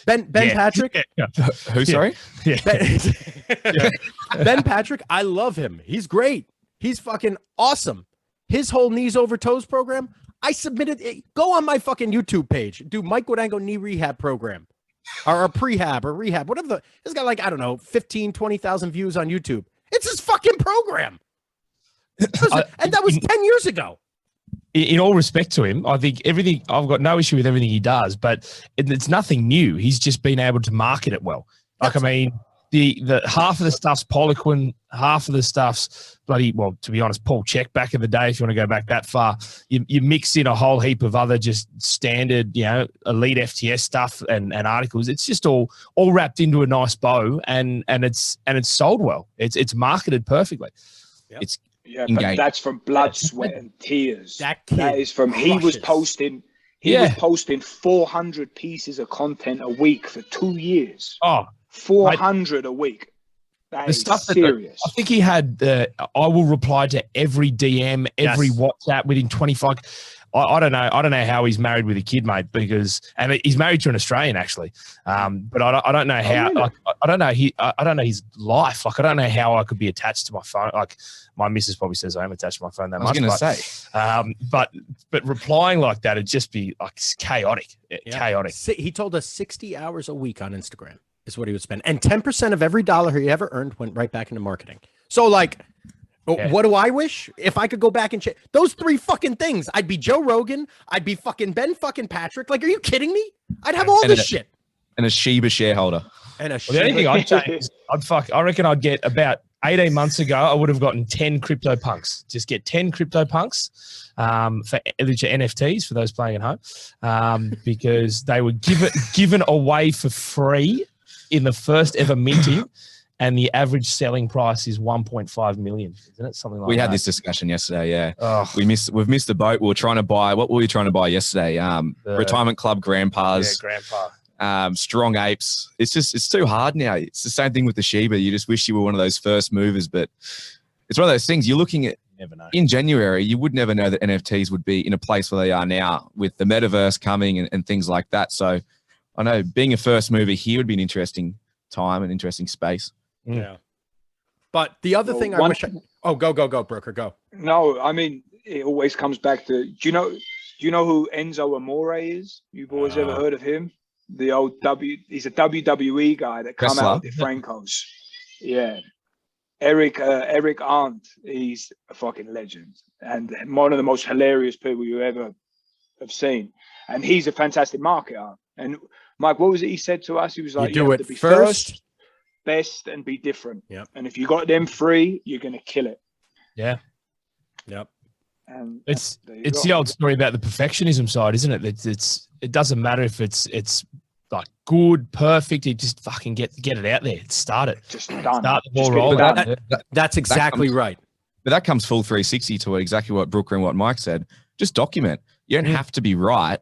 Ben Patrick. Who? Sorry. Ben Patrick. I love him. He's great. He's fucking awesome. His whole knees over toes program. I submitted it. Go on my fucking YouTube page. Do Mike Wodango knee rehab program, or a prehab or rehab, whatever. It's got like, I don't know, 15, 20,000 views on YouTube. It's his fucking program. And that was 10 years ago. In all respect to him, I think everything, I've got no issue with everything he does, but it's nothing new. He's just been able to market it well. Like, I mean, the half of the stuff's Poliquin, half of the stuff's bloody, well, to be honest, Paul Check back in the day, if you want to go back that far. You mix in a whole heap of other just standard, you know, elite FTS stuff and articles. It's just all wrapped into a nice bow, and it's sold well. It's marketed perfectly. Yep. It's Yeah, but that's from blood, sweat, and tears. That is from, he was posting 400 pieces of content a week for 2 years. Oh, 400 a week. That is serious. I think he had I will reply to every DM, every WhatsApp within 25. I don't know. I don't know how he's married with a kid, mate, and he's married to an Australian actually. But I don't know how. Like, I don't know. I don't know his life. Like, I don't know how I could be attached to my phone. Like, my missus probably says I am attached to my phone that much. I was going to say. But replying like that, it'd just be like chaotic. Chaotic. He told us 60 hours a week on Instagram is what he would spend, and 10% of every dollar he ever earned went right back into marketing. So like, what do I wish? If I could go back and change those 3 fucking things, I'd be Joe Rogan. I'd be fucking Ben fucking Patrick. Like, are you kidding me? I'd have all this shit. And a Sheba shareholder. And the only thing I'd change is I reckon I'd get about 18 months ago, I would have gotten 10 crypto punks. Just get 10 crypto punks for NFTs for those playing at home, because they were given away for free in the first ever minting. And the average selling price is 1.5 million, isn't it? Something like that. We had this discussion yesterday. Yeah, oh. We've missed the boat. We were trying to buy. What were we trying to buy yesterday? Retirement club grandpas. Yeah, grandpa. Strong apes. It's too hard now. It's the same thing with the Sheba. You just wish you were one of those first movers, but it's one of those things. You're looking at. Never know. In January, you would never know that NFTs would be in a place where they are now, with the metaverse coming and things like that. So, I know being a first mover here would be an interesting time, an interesting space. Yeah. But the other thing I wish go, Brooker, go. No, I mean, it always comes back to, do you know who Enzo Amore is? You've always ever heard of him? The old he's a WWE guy that come out with the Francos. Yeah. Eric Arndt, he's a fucking legend and one of the most hilarious people you ever have seen. And he's a fantastic marketer. And Mike, what was it he said to us? He was like, you do it first, best, and be different. Yep. And if you got them 3, you're gonna kill it. Yeah. Yep. And it's the old story about the perfectionism side, isn't it? It doesn't matter if it's like good, perfect. You just fucking get it out there. Start it. Just done. Start the ball rolling. That's exactly right. But that comes full 360 to exactly what Brooker and what Mike said. Just document. You don't have to be right.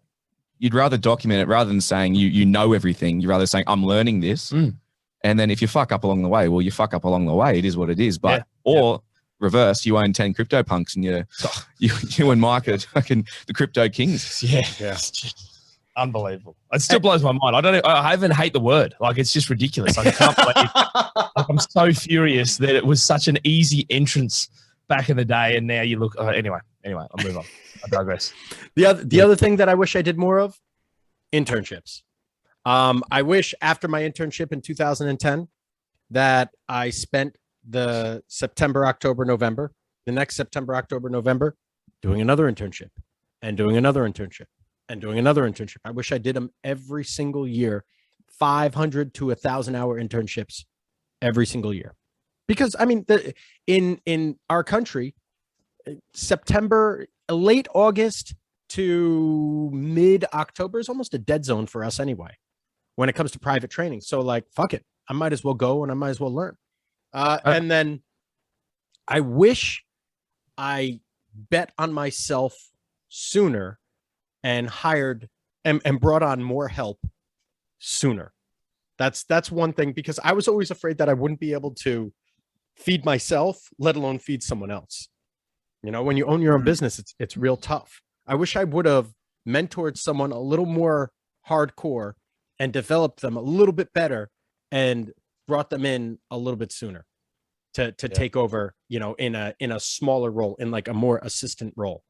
You'd rather document it rather than saying you know everything. You'd rather saying I'm learning this. And then if you fuck up along the way, well, you fuck up along the way. It is what it is. But reverse, you own 10 CryptoPunks and you and Mike are fucking the crypto kings. Yeah. Unbelievable. It still blows my mind. I even hate the word. Like, it's just ridiculous. Like, I can't believe like, I'm so furious that it was such an easy entrance back in the day. And now you look, anyway, I'll move on. I digress. The other thing that I wish I did more of, internships. I wish after my internship in 2010 that I spent the September, October, November, the next September, October, November, doing another internship and doing another internship and doing another internship. I wish I did them every single year, 500 to 1,000 hour internships every single year. Because I mean, in our country, September, late August to mid October is almost a dead zone for us anyway, when it comes to private training. So like, fuck it, I might as well go and I might as well learn. And then I wish I bet on myself sooner and hired and brought on more help sooner. That's one thing, because I was always afraid that I wouldn't be able to feed myself, let alone feed someone else. You know, when you own your own business, it's real tough. I wish I would have mentored someone a little more hardcore and developed them a little bit better and brought them in a little bit sooner to take over, you know, in a smaller role, in like a more assistant role.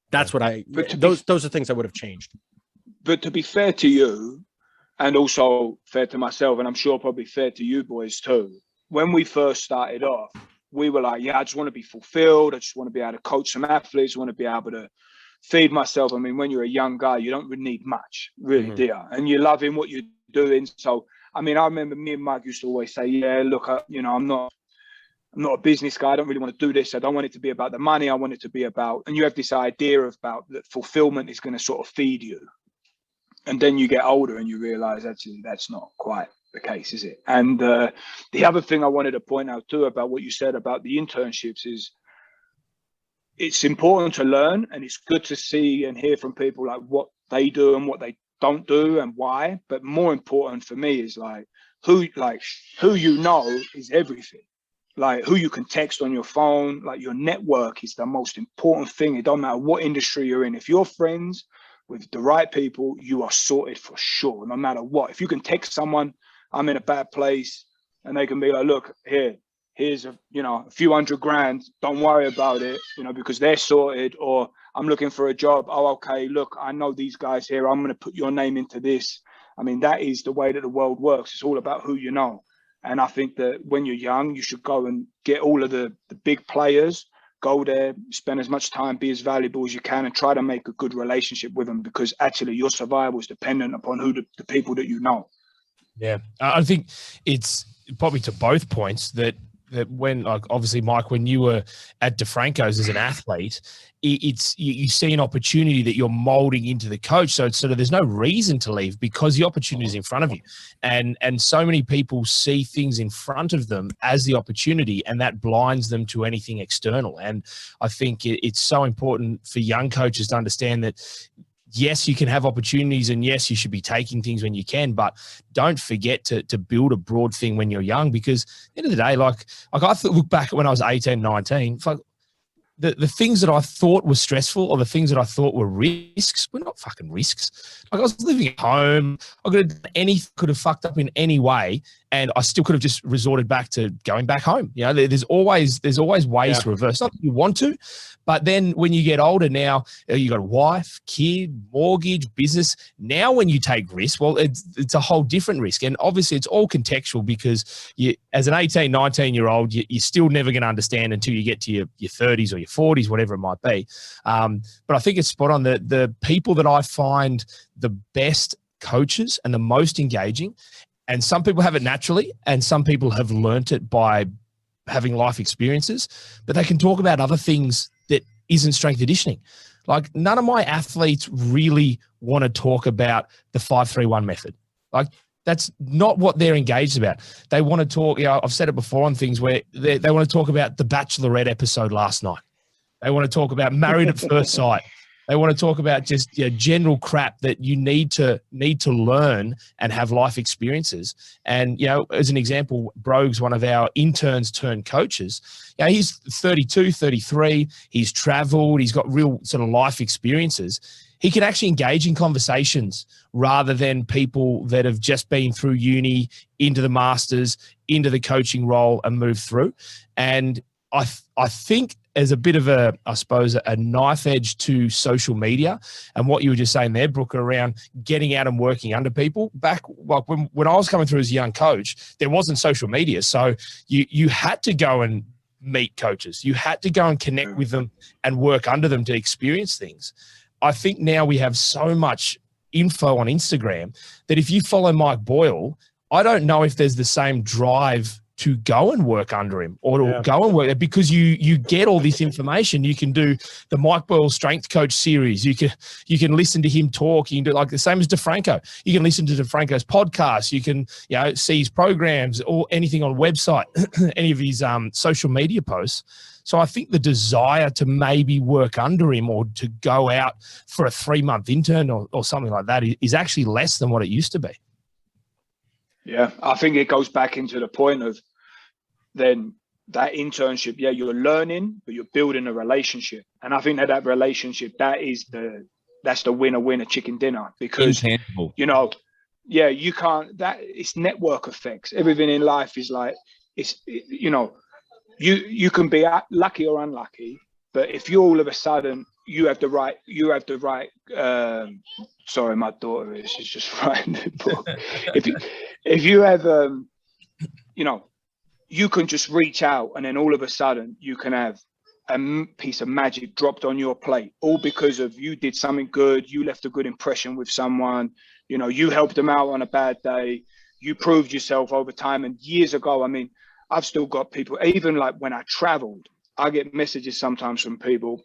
That's what those are things I would have changed. But to be fair to you, and also fair to myself, and I'm sure probably fair to you boys too, when we first started off, we were like, yeah, I just want to be fulfilled. I just want to be able to coach some athletes. I want to be able to feed myself. I mean, when you're a young guy, you don't really need much, really, do you? And you're loving what you're doing. So, I mean, I remember me and Mike used to always say, yeah, look, I'm not a business guy. I don't really want to do this. I don't want it to be about the money. I want it to be about, and you have this idea about that fulfillment is going to sort of feed you. And then you get older and you realize actually that's not quite the case, is it? And the other thing I wanted to point out too about what you said about the internships is it's important to learn, and it's good to see and hear from people like what they do and what they don't do and why. But more important for me is like who you know is everything. Like who you can text on your phone, like your network is the most important thing. It don't matter what industry you're in. If you're friends with the right people, you are sorted for sure, no matter what. If you can text someone, I'm in a bad place, and they can be like, look, here's a few $100,000, don't worry about it, because they're sorted. Or I'm looking for a job. Oh, okay, look, I know these guys here. I'm going to put your name into this. I mean, that is the way that the world works. It's all about who you know. And I think that when you're young, you should go and get all of the big players, go there, spend as much time, be as valuable as you can, and try to make a good relationship with them, because actually your survival is dependent upon who the people that you know. Yeah, I think it's probably to both points that when, like, obviously, Mike, when you were at DeFranco's as an athlete, you see an opportunity that you're molding into the coach. So it's sort of, there's no reason to leave because the opportunity is in front of you. And so many people see things in front of them as the opportunity, and that blinds them to anything external. And I think it's so important for young coaches to understand that, yes, you can have opportunities, and yes, you should be taking things when you can, but don't forget to build a broad thing when you're young, because at the end of the day, like I look back at when I was 18, 19, the things that I thought were stressful, or the things that I thought were risks, were not fucking risks. Like, I was living at home. Could have fucked up in any way, and I still could have just resorted back to going back home. There's always ways to reverse. Not that you want to, but then when you get older now, you got a wife, kid, mortgage, business. Now when you take risks, well, it's a whole different risk. And obviously it's all contextual, because you, as an 18, 19-year-old, you're still never going to understand until you get to your 30s or your 40s, whatever it might be. But I think it's spot on. The people that I find the best coaches and the most engaging, and some people have it naturally, and some people have learnt it by having life experiences, but they can talk about other things that isn't strength conditioning. Like, none of my athletes really want to talk about the 5-3-1 method. Like, that's not what they're engaged about. They want to talk, I've said it before on things where they want to talk about the Bachelorette episode last night. They want to talk about Married at First Sight. They want to talk about just general crap that you need to learn and have life experiences. And, as an example, Brogue's one of our interns turned coaches. He's 32, 33. He's traveled. He's got real sort of life experiences. He can actually engage in conversations rather than people that have just been through uni, into the masters, into the coaching role and moved through. And I think as a bit of a knife edge to social media and what you were just saying there, Brooker, around getting out and working under people. Back like when I was coming through as a young coach, there wasn't social media. So you had to go and meet coaches. You had to go and connect with them and work under them to experience things. I think now we have so much info on Instagram that if you follow Mike Boyle, I don't know if there's the same drive to go and work under him or to go and work there, because you get all this information. You can do the Mike Boyle Strength Coach series. You can listen to him talk. You can do like the same as DeFranco. You can listen to DeFranco's podcast. You can see his programs or anything on website, any of his social media posts. So I think the desire to maybe work under him or to go out for a 3-month intern or something like that is actually less than what it used to be. Yeah, I think it goes back into the point of then that internship. Yeah, you're learning, but you're building a relationship. And I think that relationship, that's the winner chicken dinner, because, intangible. You can't, it's network effects. Everything in life is like, you can be lucky or unlucky, but if you all of a sudden you have the right sorry, my daughter is just writing the book. if you have you can just reach out and then all of a sudden you can have a piece of magic dropped on your plate, all because of you did something good, you left a good impression with someone, you helped them out on a bad day, you proved yourself over time. And years ago, I mean, I've still got people, even like when I traveled, I get messages sometimes from people,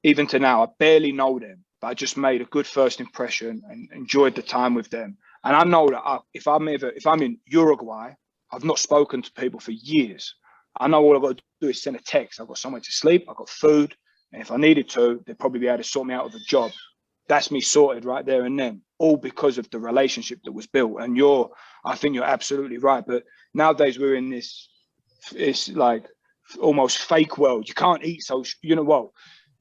even to now, I barely know them, but I just made a good first impression and enjoyed the time with them. And I know that if I'm in Uruguay, I've not spoken to people for years. I know all I've got to do is send a text. I've got somewhere to sleep, I've got food, and if I needed to, they'd probably be able to sort me out with a job. That's me sorted right there and then, all because of the relationship that was built. And I think you're absolutely right. But nowadays we're in this, it's like almost fake world. You can't eat social,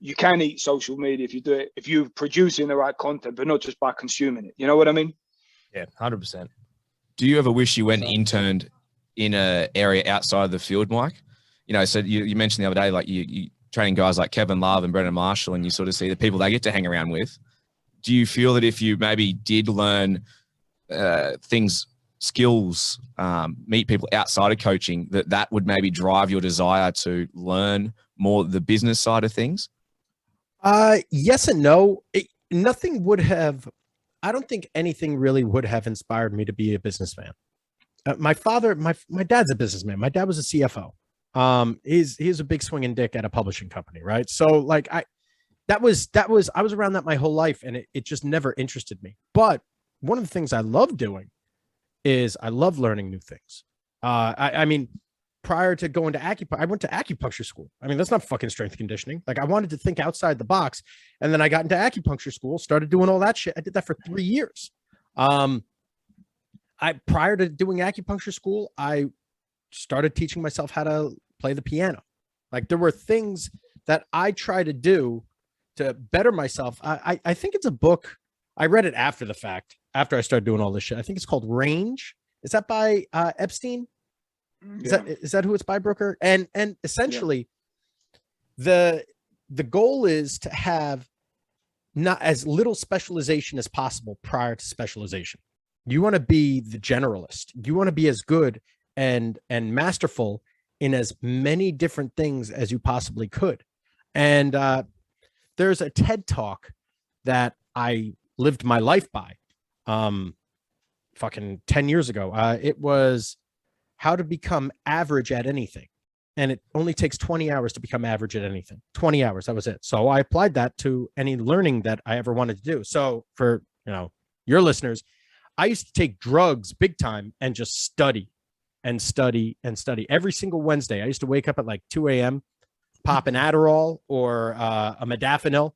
you can eat social media if you do it, if you're producing the right content, but not just by consuming it. You know what I mean? Yeah, 100%. Do you ever wish you went and interned in an area outside of the field, Mike? So you mentioned the other day, like you training guys like Kevin Love and Brendan Marshall, and you sort of see the people they get to hang around with. Do you feel that if you maybe did learn skills, meet people outside of coaching, that would maybe drive your desire to learn more the business side of things? Yes and no. Nothing would have, I don't think anything really would have inspired me to be a businessman. My father, my dad's a businessman. My dad was a CFO. He's a big swinging dick at a publishing company, right? So like I was around that my whole life, and it just never interested me. But one of the things I love doing is I love learning new things. I mean, prior to going to I went to acupuncture school. I mean, that's not fucking strength conditioning. Like I wanted to think outside the box, and then I got into acupuncture school, started doing all that shit. I did that for 3 years. Prior to doing acupuncture school, I started teaching myself how to play the piano. Like there were things that I try to do to better myself. I think it's a book. I read it after the fact, after I started doing all this shit. I think it's called Range. Is that by Epstein? Is that who it's by, Brooker? And essentially the goal is to have not as little specialization as possible prior to specialization. You want to be the generalist. You want to be as good and masterful in as many different things as you possibly could. And there's a TED talk that I lived my life by fucking 10 years ago. It was how to become average at anything. And it only takes 20 hours to become average at anything. 20 hours, that was it. So I applied that to any learning that I ever wanted to do. So for, your listeners, I used to take drugs big time and just study and study and study every single Wednesday. I used to wake up at like 2 a.m., pop an Adderall or a modafinil,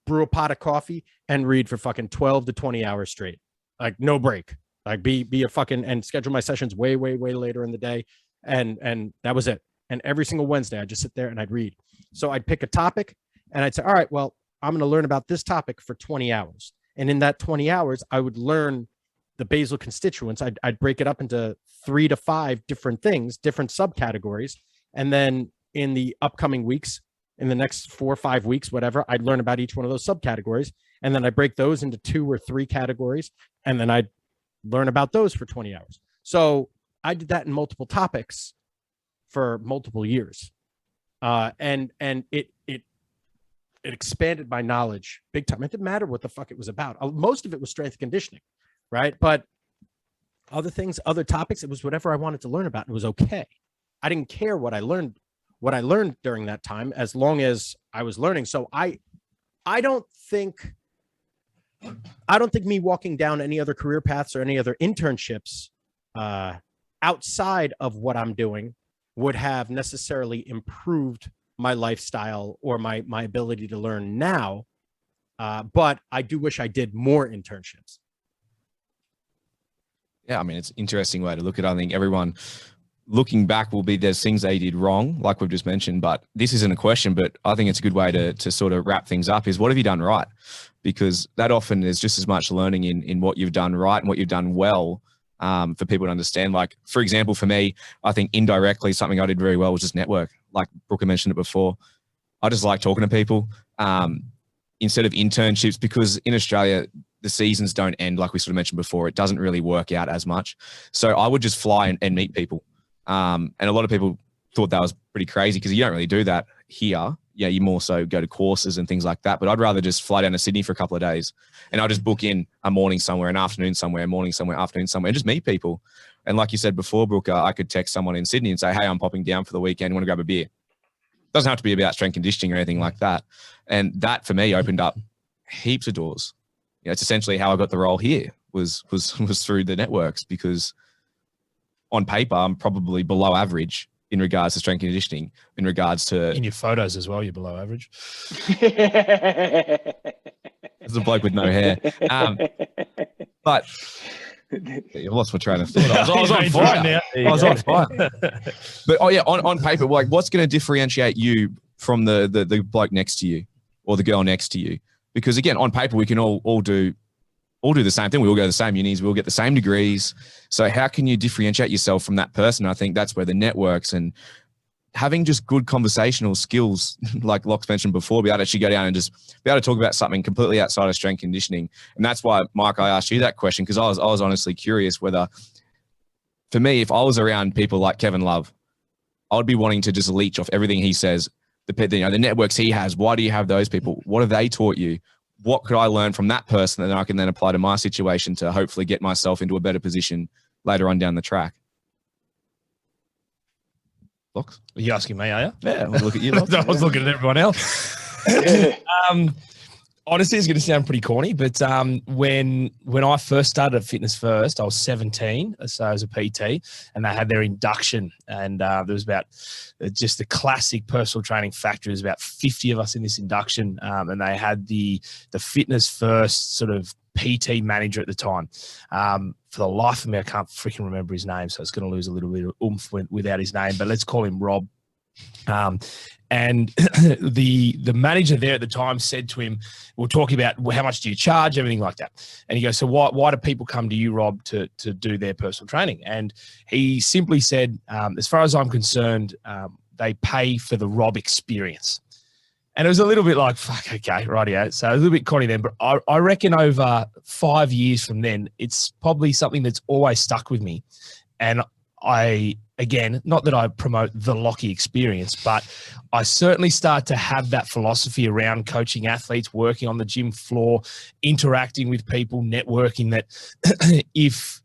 brew a pot of coffee, and read for fucking 12 to 20 hours straight. Like no break. Like be a fucking, and schedule my sessions way, way, way later in the day. And that was it. And every single Wednesday I'd just sit there and I'd read. So I'd pick a topic and I'd say, all right, well, I'm going to learn about this topic for 20 hours. And in that 20 hours, I would learn the basal constituents. I'd break it up into 3 to 5 different things, different subcategories. And then in the upcoming weeks, in the next 4 or 5 weeks, whatever, I'd learn about each one of those subcategories. And then I break those into 2 or 3 categories. And then I'd learn about those for 20 hours. So I did that in multiple topics for multiple years. And it expanded my knowledge big time. It didn't matter what the fuck it was about. Most of it was strength conditioning, right? But other things, other topics, it was whatever I wanted to learn about. It was okay. I didn't care what I learned during that time, as long as I was learning. So I don't think me walking down any other career paths or any other internships outside of what I'm doing would have necessarily improved my lifestyle or my ability to learn now. But I do wish I did more internships. Yeah, I mean, it's an interesting way to look at it. I think everyone looking back will be, there's things they did wrong, like we've just mentioned, but this isn't a question, but I think it's a good way to sort of wrap things up is, what have you done right? Because that often is just as much learning in what you've done right and what you've done well, for people to understand. Like, for example, for me, I think indirectly something I did very well was just network. Like Brooker mentioned it before. I just like talking to people instead of internships, because in Australia, the seasons don't end, like we sort of mentioned before. It doesn't really work out as much. So I would just fly and meet people. And a lot of people thought that was pretty crazy because you don't really do that here. Yeah, you more so go to courses and things like that. But I'd rather just fly down to Sydney for a couple of days and I'll just book in a morning somewhere, an afternoon somewhere, a morning somewhere, afternoon somewhere, and just meet people. And like you said before, Brooker, I could text someone in Sydney and say, hey, I'm popping down for the weekend. Want to grab a beer? Doesn't have to be about strength conditioning or anything like that. And that for me opened up heaps of doors. You know, it's essentially how I got the role here was through the networks, because on paper, I'm probably below average in regards to strength conditioning, in regards to... In your photos as well, you're below average. There's a bloke with no hair. But I lost my train of thought. I was on fire. I was on fire. But on paper, like, what's going to differentiate you from the bloke next to you or the girl next to you? Because again, on paper, we can all do the same thing. We all go to the same unis. We all get the same degrees. So how can you differentiate yourself from that person? I think that's where the networks and having just good conversational skills, like Locke mentioned before, be able to actually go down and just be able to talk about something completely outside of strength conditioning. And that's why, Mike, I asked you that question, because I was honestly curious whether, for me, if I was around people like Kevin Love, I would be wanting to just leech off everything he says, the networks he has. Why do you have those people? What have they taught you? What could I learn from that person that I can then apply to my situation to hopefully get myself into a better position later on down the track? Locks? Are you asking me, are you? Yeah, I'll look at you. I was looking at everyone else. Honestly, it's going to sound pretty corny, but when I first started at Fitness First, I was 17, so as a PT, and they had their induction, and there was about just the classic personal training factory. There's about 50 of us in this induction, and they had the Fitness First sort of PT manager at the time. For the life of me, I can't freaking remember his name, so it's going to lose a little bit of oomph without his name, but let's call him Rob. And the manager there at the time said to him, we're talking about, well, how much do you charge, everything like that. And he goes, so why do people come to you, Rob, to do their personal training? And he simply said, as far as I'm concerned, they pay for the Rob experience. And it was a little bit like, fuck, okay, rightio. So a little bit corny then, but I reckon over 5 years from then, it's probably something that's always stuck with me. And again, not that I promote the Lockie experience, but I certainly start to have that philosophy around coaching athletes, working on the gym floor, interacting with people, networking, that if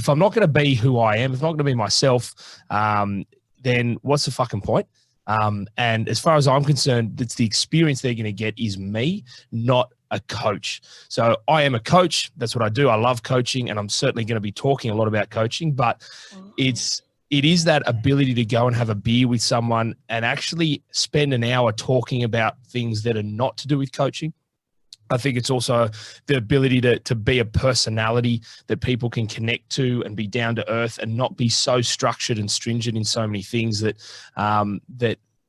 I'm not going to be who I am, if I'm not going to be myself, then what's the fucking point? And as far as I'm concerned, it's the experience they're going to get is me, not a coach. So I am a coach. That's what I do. I love coaching, and I'm certainly going to be talking a lot about coaching, but it is that ability to go and have a beer with someone and actually spend an hour talking about things that are not to do with coaching. I think it's also the ability to be a personality that people can connect to and be down to earth and not be so structured and stringent in so many things that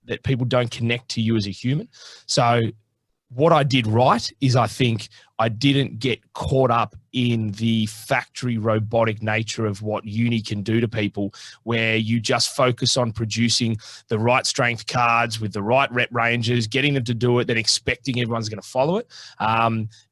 that people don't connect to you as a human. So what I did right is I think I didn't get caught up in the factory robotic nature of what uni can do to people, where you just focus on producing the right strength cards with the right rep ranges, getting them to do it, then expecting everyone's going to follow it.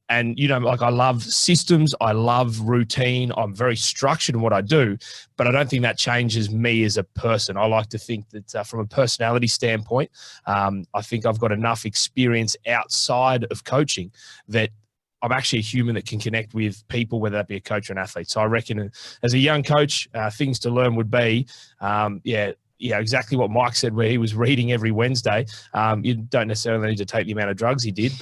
And, you know, like I love systems. I love routine. I'm very structured in what I do, but I don't think that changes me as a person. I like to think that from a personality standpoint, I think I've got enough experience outside of coaching that I'm actually a human that can connect with people, whether that be a coach or an athlete. So I reckon as a young coach, things to learn would be, exactly what Mike said, where he was reading every Wednesday. You don't necessarily need to take the amount of drugs he did,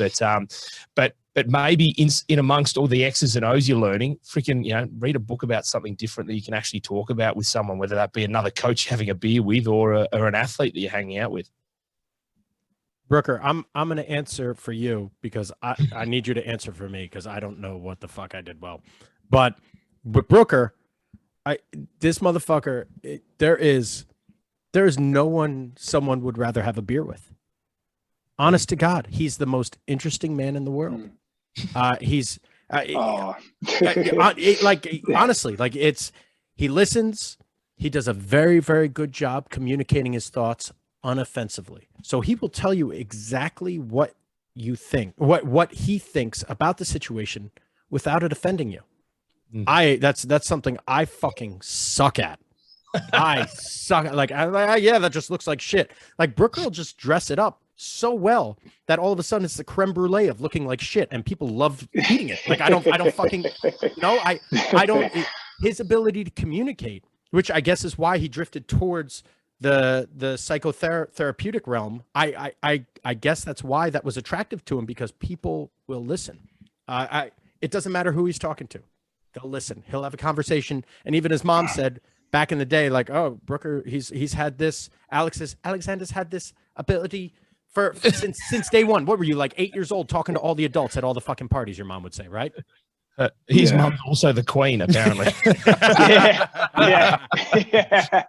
but maybe in amongst all the X's and O's you're learning, freaking, you know, read a book about something different that you can actually talk about with someone, whether that be another coach having a beer with or an athlete that you're hanging out with. Brooker, I'm going to answer for you because I need you to answer for me because I don't know what the fuck I did well. But Brooker, this motherfucker, there is no one someone would rather have a beer with. Honest to God, he's the most interesting man in the world. Honestly, like he listens. He does a very, very good job communicating his thoughts unoffensively. So he will tell you exactly what you think, what he thinks about the situation without it offending you. That's something I fucking suck at. I suck at, yeah, that just looks like shit. Like Brooker will just dress it up so well that all of a sudden it's the creme brulee of looking like shit and people love eating it. Like I don't fucking no, I don't. His ability to communicate, which I guess is why he drifted towards the psychotherapeutic realm. I guess that's why that was attractive to him, because people will listen. It doesn't matter who he's talking to. They'll listen. He'll have a conversation. And even his mom said back in the day, like, oh, Brooker, he's had this, Alexander's had this ability since day one. What were you, like 8 years old, talking to all the adults at all the fucking parties, your mom would say, right? His mom's also the queen, apparently. yeah.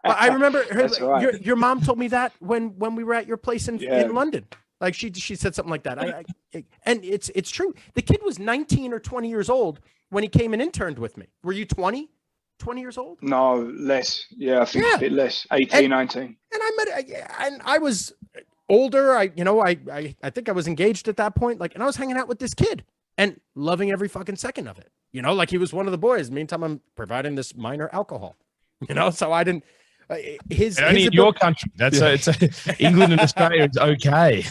Well, I remember right. your mom told me that when we were at your place in London. Like she said something like that. And it's true. The kid was 19 or 20 years old when he came and interned with me. Were you 20 years old? No, less. Yeah, I think a bit less. 18, 19. And I was older. I think I was engaged at that point. Like, and I was hanging out with this kid and loving every fucking second of it. You know, like he was one of the boys. Meantime, I'm providing this minor alcohol. You know, so I didn't. Only in your country. That's England and Australia is okay.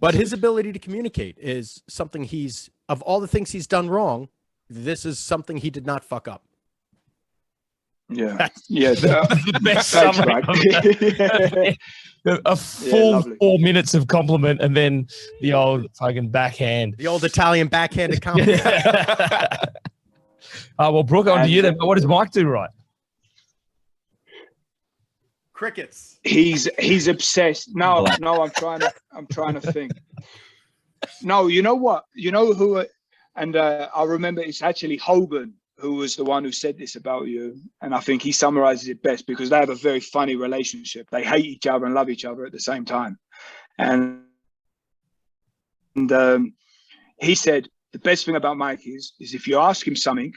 But his ability to communicate is something of all the things he's done wrong, this is something he did not fuck up. Yeah. The best summary. A full 4 minutes of compliment and then the old fucking backhand. The old Italian backhanded compliment. Well, Brooke, on to you then. What does Mike do right? Crickets. He's obsessed. No, I'm trying to think. No, you know what? You know who? And I remember it's actually Hogan who was the one who said this about you. And I think he summarizes it best because they have a very funny relationship. They hate each other and love each other at the same time. And he said, the best thing about Mike is if you ask him something,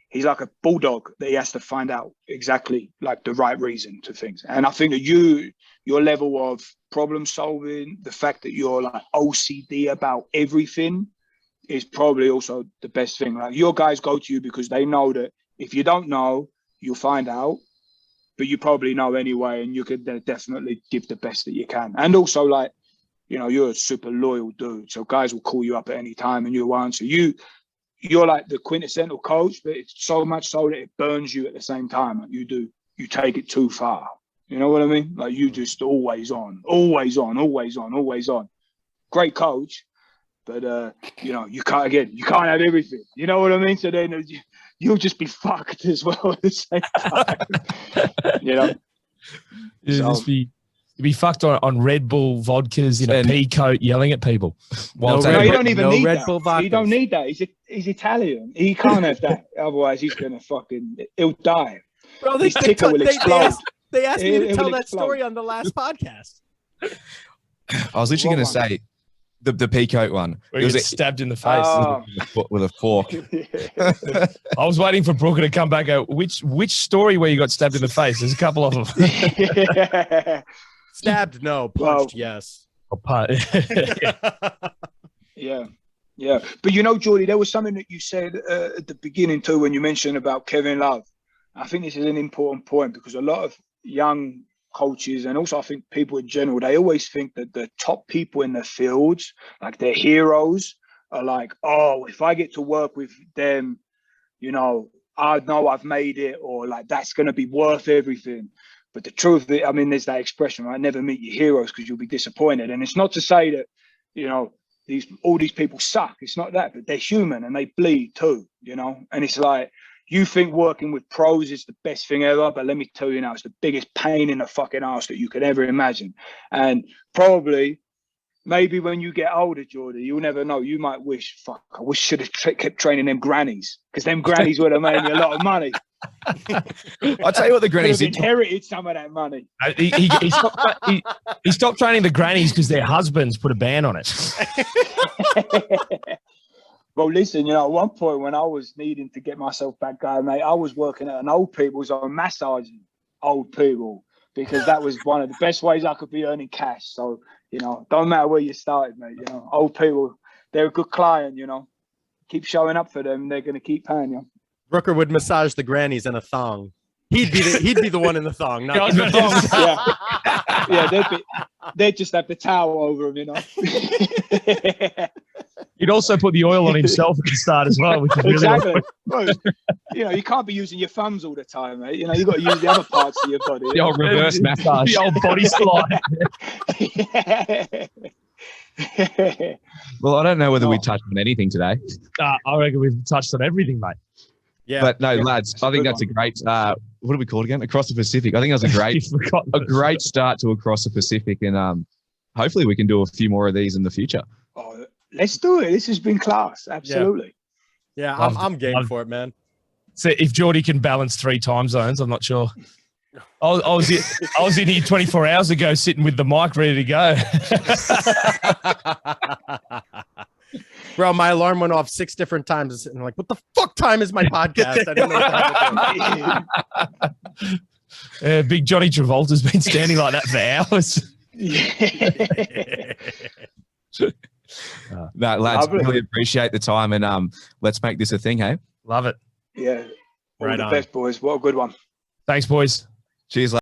he's like a bulldog that he has to find out exactly like the right reason to things. And I think that your level of problem solving, the fact that you're like OCD about everything, is probably also the best thing. Like your guys go to you because they know that if you don't know, you'll find out, but you probably know anyway, and you could definitely give the best that you can. And also, like, you know, you're a super loyal dude, so guys will call you up at any time and you'll answer. You're like the quintessential coach, but it's so much so that it burns you at the same time. Like you take it too far. You know what I mean? Like you just always on. Great coach. But, you know, you can't have everything. You know what I mean? So then you'll just be fucked as well at the same time. You know? Just be You'd be fucked on Red Bull vodkas in a pea coat, yelling at people. While No, you don't even need Red that. Bull He don't vodkas. need that. He's Italian. He can't have that. Otherwise, he's gonna he'll die. Bro, His ticker will explode. they asked me to It tell will that explode. story on the last podcast. I was literally going to What say the peacoat one. Where It you was get stabbed in the face. Oh. with a fork. I was waiting for Brooker to come back. Which story where you got stabbed in the face? There's a couple of them. Stabbed, no. Punched, yes. Yeah. But you know, Jordi, there was something that you said at the beginning too when you mentioned about Kevin Love. I think this is an important point because a lot of young coaches and also I think people in general, they always think that the top people in the fields, like their heroes, are like, oh, if I get to work with them, you know I've made it, or like that's going to be worth everything. But the truth, I mean, there's that expression, right? Never meet your heroes because you'll be disappointed. And it's not to say that, you know, all these people suck. It's not that, but they're human and they bleed too, you know? And it's like, you think working with pros is the best thing ever, but let me tell you now, it's the biggest pain in the fucking ass that you could ever imagine. And probably, maybe when you get older, Jordi, you'll never know. You might wish, fuck, I wish I should have kept training them grannies, because them grannies would have made me a lot of money. I'll tell you what the grannies did. Inherited some of that money. He stopped training the grannies because their husbands put a ban on it. Well, listen, you know, at one point when I was needing to get myself back going, mate, I was working at an old people's home massaging old people because that was one of the best ways I could be earning cash. So, you know, don't matter where you started, mate. You know, old people, they're a good client, you know. Keep showing up for them, they're going to keep paying you. Brooker would massage the grannies in a thong. He'd be the one in the thong, not the thong. Yeah, they'd just have the towel over him, you know. He'd also put the oil on himself at the start as well, which is really exactly. Well, you know, you can't be using your thumbs all the time, mate. You know, you've got to use the other parts of your body. The old reverse massage. The old body slide. Well, I don't know whether we touched on anything today. I reckon we've touched on everything, mate. Yeah. But no, lads, I think that's a great, what are we called again? Across the Pacific. I think that was a great start to Across the Pacific. And hopefully we can do a few more of these in the future. Oh, let's do it. This has been class. Absolutely. Yeah, I'm game for it, man. So if Jordi can balance 3 time zones, I'm not sure. I was in here 24 hours ago sitting with the mic ready to go. Bro, my alarm went off 6 different times. And I'm like, what the fuck time is my podcast? I don't know what time it is. Big Johnny Travolta's been standing like that for hours. No, lads, really appreciate the time. And let's make this a thing, hey? Love it. Yeah. All Right the on. best, boys. What a good one. Thanks, boys. Cheers, lads.